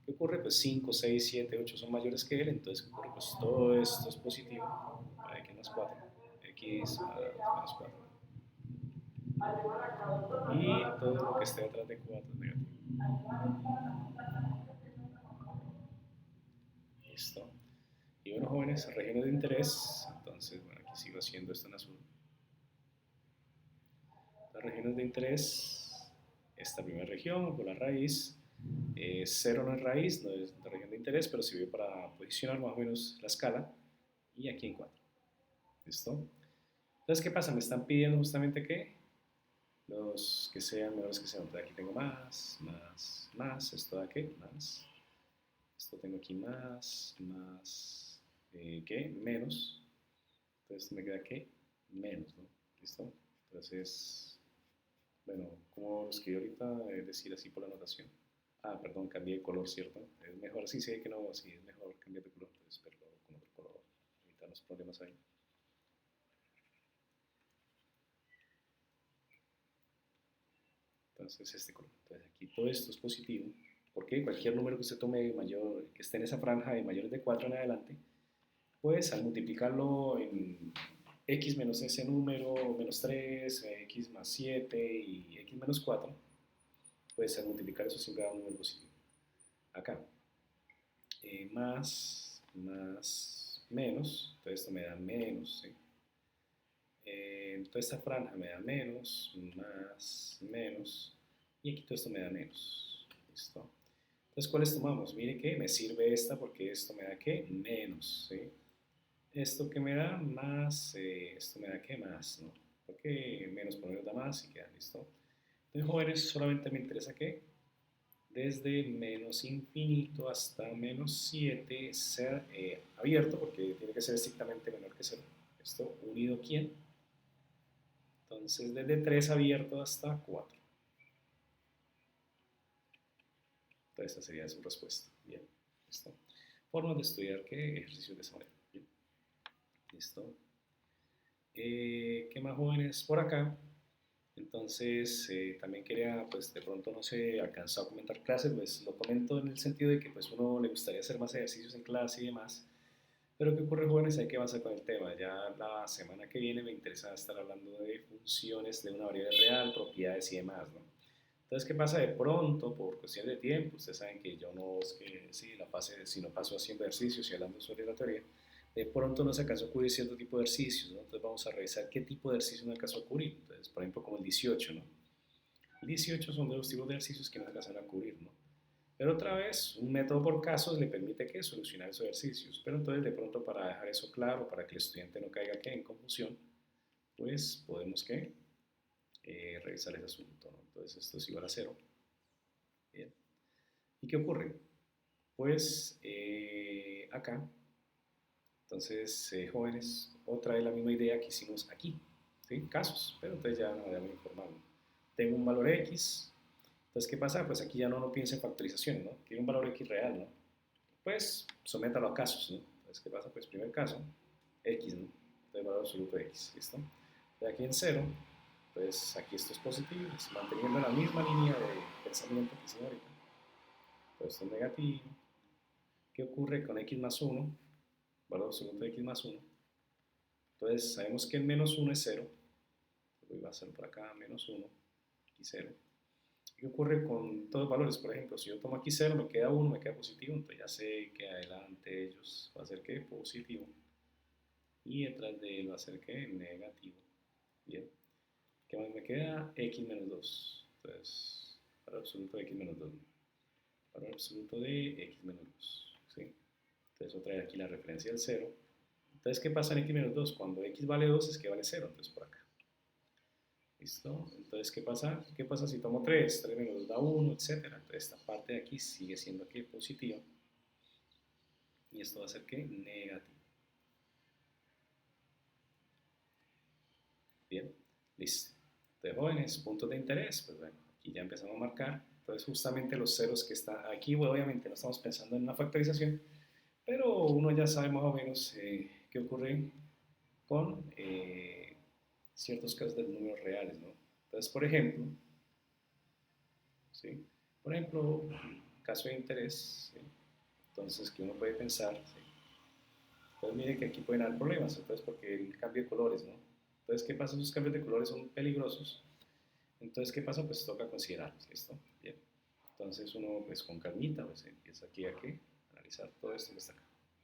¿Qué ocurre? Pues 5, 6, 7, 8 son mayores que él, entonces ¿qué ocurre? Pues todo esto es positivo para x más 4, x más menos 4. Y todo lo que esté detrás de 4 es negativo. Listo. Y bueno, jóvenes, regiones de interés. Entonces, bueno, aquí sigo haciendo esto en azul. Las regiones de interés, esta primera región, con la raíz. 0 no es raíz, no es la región de interés, pero sirve para posicionar más o menos la escala. Y aquí en 4. ¿Listo? Entonces, ¿qué pasa? Me están pidiendo justamente que los que sean menores que sean. Entonces, aquí tengo más. Esto de aquí, más. Esto tengo aquí más, ¿qué? Menos. Entonces me queda ¿qué? Menos, ¿no? ¿Listo? Entonces, bueno, como lo escribí ahorita, es decir, así por la notación. Perdón, cambié de color, ¿cierto? Es mejor, sí sé que no, sí, es mejor cambiar de color, entonces, pero con otro color, evitar los problemas ahí. Entonces, este color. Entonces, aquí todo esto es positivo, porque cualquier número que usted tome mayor, que esté en esa franja de mayores de 4 en adelante, pues al multiplicarlo en x menos ese número, menos 3, x más 7 y x menos 4, pues al multiplicar eso siempre da un número positivo. Acá. más, menos, entonces esto me da menos, ¿sí? Toda esta franja me da menos, más, menos, y aquí todo esto me da menos, ¿listo? Entonces, ¿cuáles tomamos? Mire que me sirve esta porque esto me da ¿qué? Menos, ¿sí? Esto que me da más, esto me da ¿qué? Más, ¿no? Porque menos por menos da más y queda, ¿listo? Entonces, jóvenes, solamente me interesa ¿qué? Desde menos infinito hasta menos 7 ser abierto, porque tiene que ser estrictamente menor que 0. Esto unido ¿quién? Entonces, desde 3 abierto hasta 4. Entonces, esa sería su respuesta. Bien, listo. Formas de estudiar qué ejercicios de esa manera. Bien, listo. ¿Qué más jóvenes por acá? Entonces, también quería, pues de pronto no se alcanzó a comentar clases, pues lo comento en el sentido de que pues uno le gustaría hacer más ejercicios en clase y demás. Pero ¿qué ocurre, jóvenes? Hay que avanzar con el tema. Ya la semana que viene me interesa estar hablando de funciones de una variable real, propiedades y demás, ¿no? Entonces, ¿qué pasa? De pronto, por cuestión de tiempo, ustedes saben que yo no es que sí, la fase, si no paso haciendo ejercicios y hablando sobre la teoría, de pronto no se alcanzó a cubrir cierto tipo de ejercicios, ¿no? Entonces vamos a revisar qué tipo de ejercicio no alcanzó a cubrir. Entonces, por ejemplo, como el 18, ¿no? El 18 son de los tipos de ejercicios que no alcanzan a cubrir, ¿no? Pero otra vez, un método por casos le permite que solucionar esos ejercicios. Pero entonces, de pronto, para dejar eso claro, para que el estudiante no caiga ¿qué? En confusión, pues podemos ¿qué? Revisar ese asunto, ¿no? Entonces, esto es igual a 0. Bien. ¿Y qué ocurre? Pues acá, entonces, jóvenes, otra vez la misma idea que hicimos aquí, ¿sí? Casos, pero entonces ya no muy informal, ¿no? Tengo un valor X, entonces, ¿qué pasa? Pues aquí ya no piensa en factorizaciones, ¿no? Quiero un valor X real, ¿no? Pues sométalo a casos, ¿no? Entonces, ¿qué pasa? Pues primer caso, X, ¿no? Entonces, valor absoluto de X, ¿listo? De aquí en 0, pues aquí esto es positivo, pues, manteniendo la misma línea de pensamiento que hicimos ahorita. Pues esto es negativo. ¿Qué ocurre con X más 1? Valor absoluto de X más 1. Entonces, sabemos que el menos 1 es 0. Voy a hacer por acá menos 1, aquí 0. ¿Qué ocurre con todos los valores? Por ejemplo, si yo tomo aquí 0, me queda 1, me queda positivo, entonces ya sé que adelante de ellos va a ser ¿qué? Positivo. Y detrás de él va a ser ¿qué? Negativo. Bien. ¿Qué más me queda? X menos 2. Entonces, valor absoluto de X menos 2. Valor absoluto de X menos 2. ¿Sí? Entonces, otra vez aquí la referencia del 0. Entonces, ¿qué pasa en X menos 2? Cuando X vale 2 es que vale 0, entonces por acá. ¿Listo? Entonces, ¿qué pasa? ¿Qué pasa si tomo 3? 3 menos 2 da 1, etcétera. Entonces, esta parte de aquí sigue siendo aquí positiva. Y esto va a ser ¿qué? Negativo. Bien, listo. Entonces, jóvenes, puntos de interés. Pues bueno, aquí ya empezamos a marcar. Entonces, justamente los ceros que están aquí, bueno, obviamente no estamos pensando en una factorización, pero uno ya sabe más o menos qué ocurre con ciertos casos de números reales, ¿no? Entonces, por ejemplo, ¿sí? Por ejemplo, caso de interés, ¿sí? Entonces, que uno puede pensar, ¿sí? Entonces, mire que aquí pueden haber problemas, entonces, porque el cambio de colores, ¿no? Entonces, ¿qué pasa? Esos cambios de colores son peligrosos. Entonces, ¿qué pasa? Pues toca considerarlos, ¿listo? Bien. Entonces, uno, pues con calmita, pues empieza aquí a ¿qué? Analizar todo esto que está acá,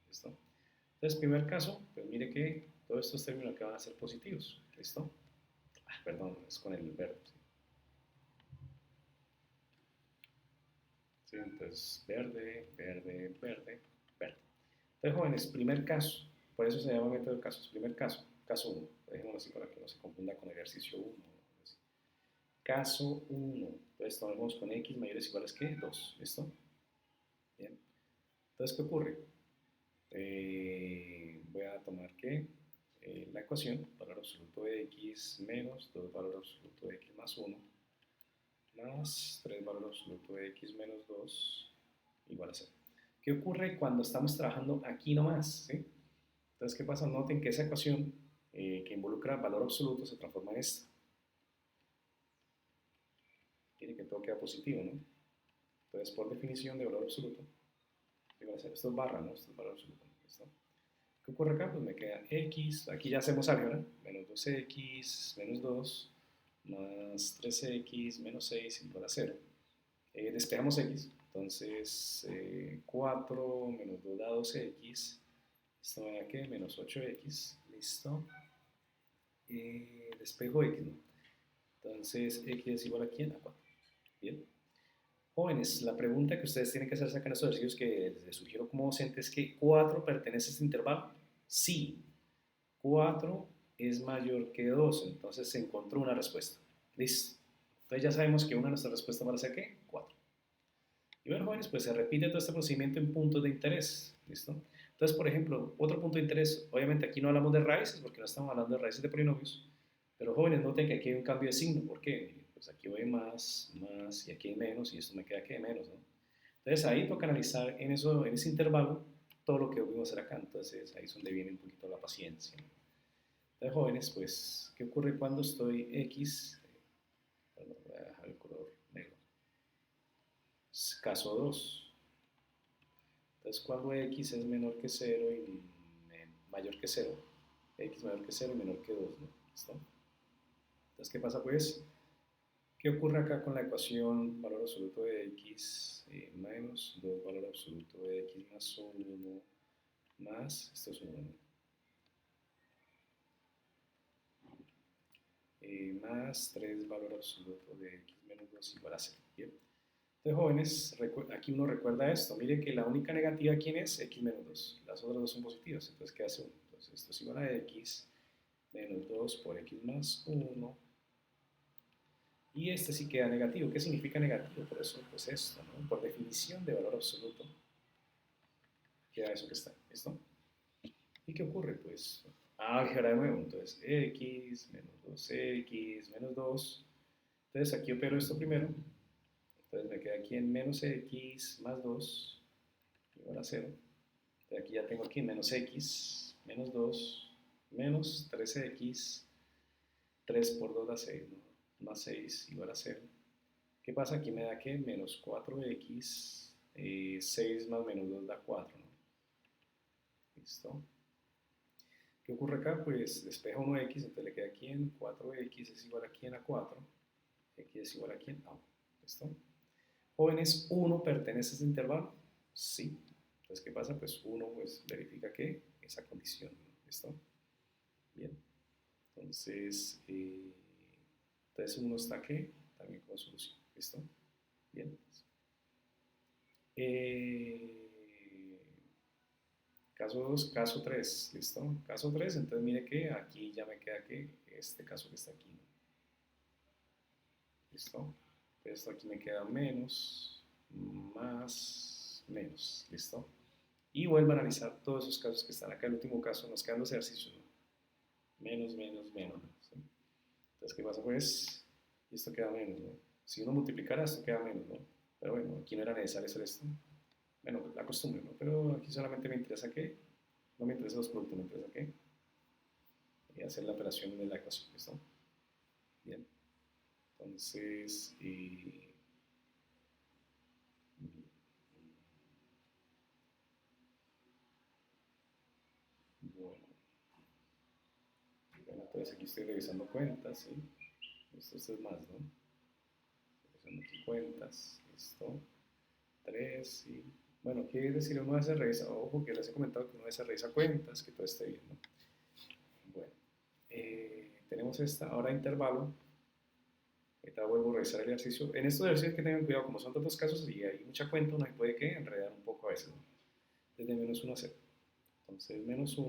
¿listo? Entonces, primer caso, pues mire que todos estos términos que van a ser positivos, ¿listo? Ah, perdón, es con el verde, ¿sí? ¿Sí? Entonces, verde, verde, verde, verde. Entonces, jóvenes, primer caso, por eso se llama método de casos, primer caso, caso 1, dejémoslo así para que no se confunda con ejercicio 1. Caso 1, entonces tomamos con x mayores o iguales que 2, ¿listo? Bien, entonces, ¿qué ocurre? Voy a tomar que la ecuación, valor absoluto de x menos 2 valor absoluto de x más 1, más 3 valor absoluto de x menos 2 igual a 0. ¿Qué ocurre cuando estamos trabajando aquí nomás? ¿Sí? Entonces, ¿qué pasa? Noten que esa ecuación que involucra valor absoluto se transforma en esta. Quiere que todo queda positivo, ¿no? Entonces, por definición de valor absoluto, igual a 0. Esto es barra, ¿no? Esto es valor absoluto. ¿Listo? ¿Qué ocurre acá? Pues me queda x, aquí ya hacemos álgebra, menos 2x menos 2 más 3x menos 6 igual a 0. Despejamos x, Entonces, 4 menos 2 da 12x. Esto me da que menos 8x. Listo. Despejo x, ¿no? Entonces, x es igual a ¿quién? A 4. Bien. Jóvenes, la pregunta que ustedes tienen que hacerse acá en estos ejercicios que les sugiero como docente es que 4 pertenece a este intervalo. Sí. 4 es mayor que 2. Entonces se encontró una respuesta. Listo. Entonces ya sabemos que una de nuestras respuestas va a ser ¿qué? 4. Y bueno, jóvenes, pues se repite todo este procedimiento en puntos de interés. ¿Listo? Entonces, por ejemplo, otro punto de interés. Obviamente aquí no hablamos de raíces porque no estamos hablando de raíces de polinomios. Pero jóvenes, noten que aquí hay un cambio de signo. ¿Por qué? Pues aquí voy más, más, y aquí hay menos, y esto me queda que de menos, ¿no? Entonces ahí toca analizar en ese intervalo todo lo que vamos a hacer acá. Entonces ahí es donde viene un poquito la paciencia, ¿no? Entonces, jóvenes, pues, ¿qué ocurre cuando estoy X? Bueno, voy a dejar el color negro. Caso 2. Entonces, cuando X es menor que 0 y mayor que 0, X mayor que 0 y menor que 2, ¿no? ¿Listo? Entonces, ¿qué pasa pues? ¿Qué ocurre acá con la ecuación valor absoluto de X menos 2 valor absoluto de X más 1 más, esto es 1, más 3 valor absoluto de X menos 2 igual a 0. Bien. Entonces, jóvenes, aquí uno recuerda esto. Mire que la única negativa, ¿quién es? X menos 2. Las otras dos son positivas. Entonces, ¿qué hace 1? Entonces, esto es igual a X menos 2 por X más 1. Y este sí queda negativo. ¿Qué significa negativo? Por eso, pues esto, ¿no? Por definición de valor absoluto, queda eso que está. ¿Listo? ¿Y qué ocurre? Pues, álgebra de nuevo. Entonces, X menos 2X menos 2. Entonces, aquí opero esto primero. Entonces, me queda aquí en menos X más 2 igual a 0. Entonces, aquí ya tengo aquí menos X menos 2 menos 13X. 3 por 2 da 6, ¿no? Más 6 igual a 0. ¿Qué pasa? Aquí me da que menos 4x, 6 más menos 2 da 4, ¿no? ¿Listo? ¿Qué ocurre acá? Pues despeja 1x, entonces le queda aquí en 4x es igual a quién a 4, x es igual a quién a 1. ¿Listo? Jóvenes, 1 pertenece a este intervalo. Sí. Entonces, ¿qué pasa? Pues 1 pues, verifica que esa condición, ¿no? ¿Listo? Bien. Entonces, entonces 1 está aquí, también con solución. ¿Listo? Bien. Caso 2, caso 3, ¿listo? Caso 3, entonces mire que aquí ya me queda que este caso que está aquí, ¿no? ¿Listo? Esto aquí me queda menos, más, menos, ¿listo? Y vuelvo a analizar todos esos casos que están acá. El último caso nos quedan los ejercicios, ¿no? Menos, menos, menos, ¿sí? Entonces, ¿qué pasa? Pues, esto queda menos, ¿no? Si uno multiplicara, esto queda menos, ¿no? Pero bueno, aquí no era necesario hacer esto. Bueno, la costumbre, ¿no? Pero aquí solamente me interesa que, no me interesa los productos, me interesa que hacer la operación de la ecuación, ¿listo? Bien, entonces, bueno, entonces aquí estoy revisando cuentas, ¿sí? Esto es más, ¿no? Estoy revisando aquí cuentas, listo, 3, ¿sí? Bueno, quiere decir uno se revisa, ojo que les he comentado que uno se revisa cuentas, que todo esté bien, ¿no? Bueno, tenemos esta, ahora intervalo. Ahorita vuelvo a revisar el ejercicio. En estos ejercicios que tengan cuidado, como son tantos casos y hay mucha cuenta, uno se puede que enredar un poco a veces, ¿no? Desde menos 1 a 0. Entonces, menos 1,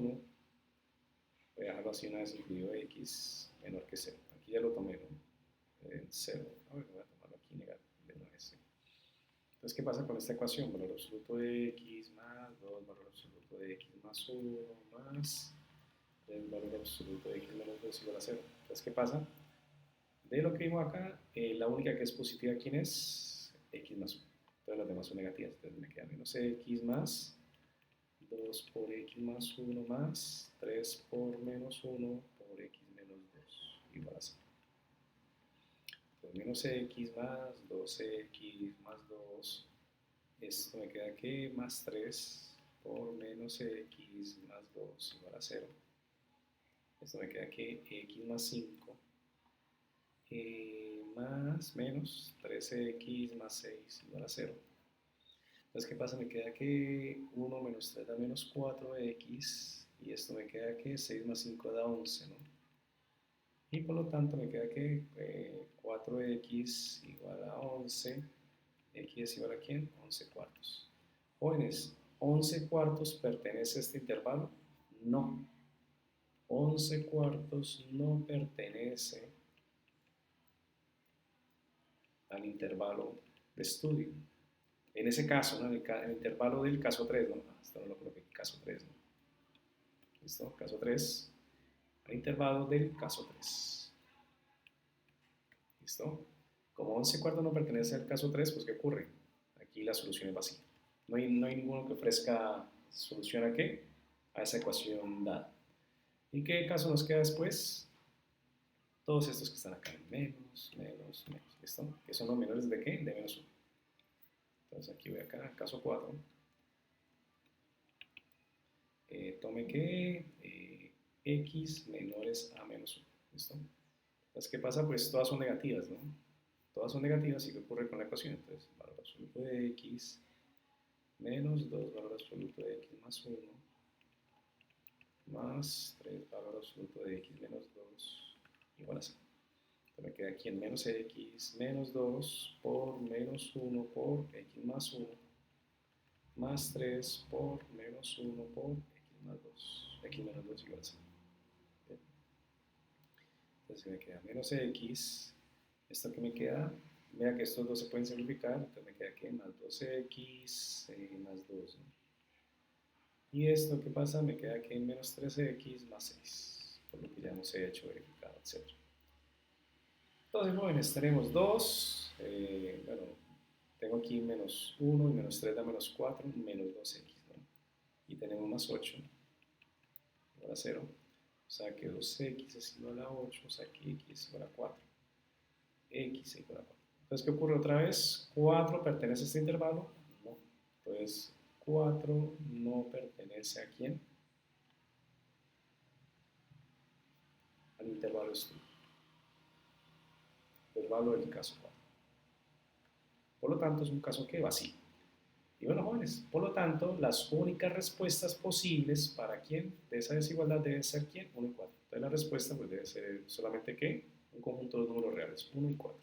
voy a dejarlo así una vez incluido x menor que 0. Aquí ya lo tomé, ¿no? 0. A ver, voy a tomarlo aquí negativo, de 9, 0. Entonces, ¿qué pasa con esta ecuación? Valor absoluto de x más 2, valor absoluto de x más 1, más 3, valor absoluto de x menos 2 igual a 0. Entonces, ¿qué pasa? De lo que vimos acá, la única que es positiva, ¿quién es? X más 1. Todas las demás son negativas. Entonces me queda menos x más 2 por x más 1 más 3 por menos 1 por x menos 2 igual a 0. Entonces menos x más 2x más 2. Esto me queda que más 3 por menos x más 2 igual a 0. Esto me queda que x más 5 más menos 13x más 6 igual a 0. Entonces, ¿qué pasa? Me queda que 1 menos 3 da menos 4x, y esto me queda que 6 más 5 da 11, ¿no? Y por lo tanto me queda que 4x igual a 11, x es igual a ¿quién? 11 cuartos. Jóvenes, ¿11 cuartos pertenece a este intervalo? No. 11 cuartos no pertenece al intervalo de estudio. En ese caso, ¿no? El intervalo del caso 3, ¿no? Esto no lo coloqué, caso 3, ¿no? ¿Listo? Caso 3, el intervalo del caso 3. ¿Listo? Como 11 cuartos no pertenece al caso 3, pues ¿qué ocurre? Aquí la solución es vacía. No hay ninguno que ofrezca solución a qué? A esa ecuación dada. ¿Y qué caso nos queda después? Todos estos que están acá, menos, menos, menos. ¿Listo? ¿Que son los menores de qué? De menos 1. Entonces aquí voy acá, caso 4. Tome que x menores a menos 1. ¿Listo? Entonces, ¿qué pasa? Pues todas son negativas, ¿no? Todas son negativas, ¿y qué ocurre con la ecuación? Entonces, valor absoluto de x menos 2 valor absoluto de x más 1 más 3 valor absoluto de x menos 2 igual a 0. Entonces me queda aquí en menos x menos 2 por menos 1 por x más 1 más 3 por menos 1 por x más 2. X menos 2 igual a 0. Bien. Entonces me queda menos x. Esto que me queda, vea que estos dos se pueden simplificar, entonces me queda que más 2x más 2, ¿no? Y esto, ¿qué pasa? Me queda que menos 13x más 6, por lo que ya hemos hecho, verificado, etc. Entonces, jóvenes, tenemos 2, bueno, tengo aquí menos 1 y menos 3 da menos 4, menos 2x, ¿no? Y tenemos más 8, igual a 0. O sea que 2x es igual a 8, o sea que x es igual a 4. X es igual a 4. Entonces, ¿qué ocurre otra vez? ¿4 pertenece a este intervalo? No. Entonces, 4 no pertenece a quién? Al intervalo de estudio. Intervalo del caso 4. Por lo tanto, es un caso que vacío. Y bueno, jóvenes, por lo tanto, las únicas respuestas posibles para quién de esa desigualdad deben ser quién? 1 y 4. Entonces, la respuesta pues, debe ser solamente ¿qué? Un conjunto de números reales, 1 y 4.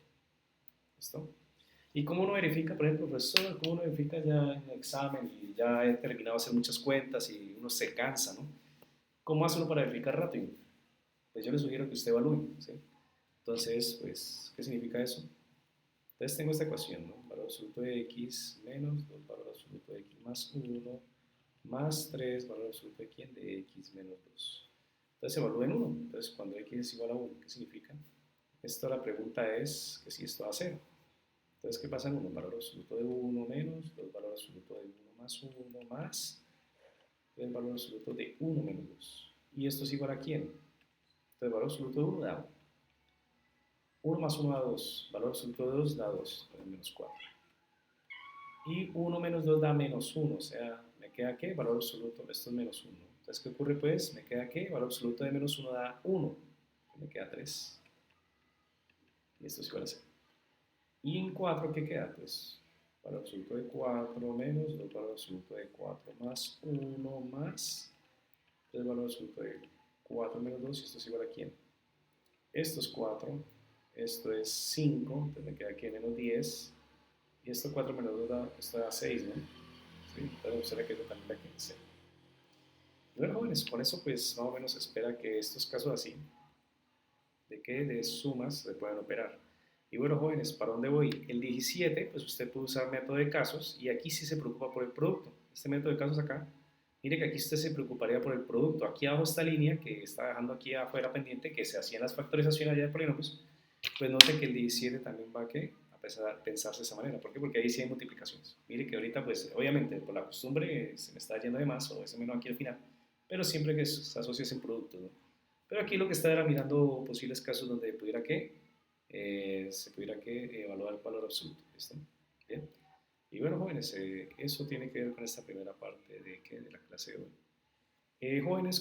¿Listo? ¿Y cómo uno verifica, por ejemplo, profesor, cómo uno verifica ya en el examen y ya he terminado de hacer muchas cuentas y uno se cansa, ¿no? ¿Cómo hace uno para verificar rápido? Pues yo le sugiero que usted evalúe, ¿sí? Entonces, pues, ¿qué significa eso? Entonces tengo esta ecuación, ¿no? Valor absoluto de x menos 2 valor absoluto de x más 1 más 3 valor absoluto de quién? De x menos 2. Entonces evalúen 1. Entonces cuando x es igual a 1, ¿qué significa? Esto la pregunta es que si esto va a 0. Entonces, ¿qué pasa en 1? Valor absoluto de 1 menos 2 valor absoluto de 1 más 1 más 3 valor absoluto de 1 menos 2. ¿Y esto es igual a quién? Entonces, valor absoluto de 1 da 1 más 1 da 2. Valor absoluto de 2 da 2, menos 4. Y 1 menos 2 da menos 1, o sea, ¿me queda qué? Valor absoluto, esto es menos 1. Entonces, ¿qué ocurre pues? ¿Me queda qué? Valor absoluto de menos 1 da 1, me queda 3. Y esto es igual a 0. ¿Y en 4 qué queda? Pues valor absoluto de 4 menos 2 valor absoluto de 4 más 1 más 3 valor absoluto de 4 menos 2, y esto es igual a quién? Esto es 4, esto es 5, entonces me queda aquí menos 10, y esto 4 menos 2 da, esto da 6, ¿no? ¿Sí? Entonces me gustaría que esto también da 15. Y bueno, jóvenes, con eso pues más o menos se espera que estos casos así, de que de sumas se puedan operar. Y bueno, jóvenes, ¿para dónde voy? El 17, pues usted puede usar método de casos, y aquí sí se preocupa por el producto. Este método de casos acá, mire que aquí usted se preocuparía por el producto. Aquí abajo esta línea que está dejando aquí afuera pendiente, que se hacían las factorizaciones allá de polinomios, pues note que el 17 también va a pensarse de esa manera. ¿Por qué? Porque ahí sí hay multiplicaciones. Mire que ahorita, pues obviamente por la costumbre se me está yendo de más, o ese menos aquí al final, pero siempre que se asocia en productos, ¿no? Pero aquí lo que está era mirando posibles casos donde pudiera que se pudiera que evaluar el valor absoluto. ¿Listo? Bien. Y bueno, jóvenes, eso tiene que ver con esta primera parte de la clase de hoy. Jóvenes,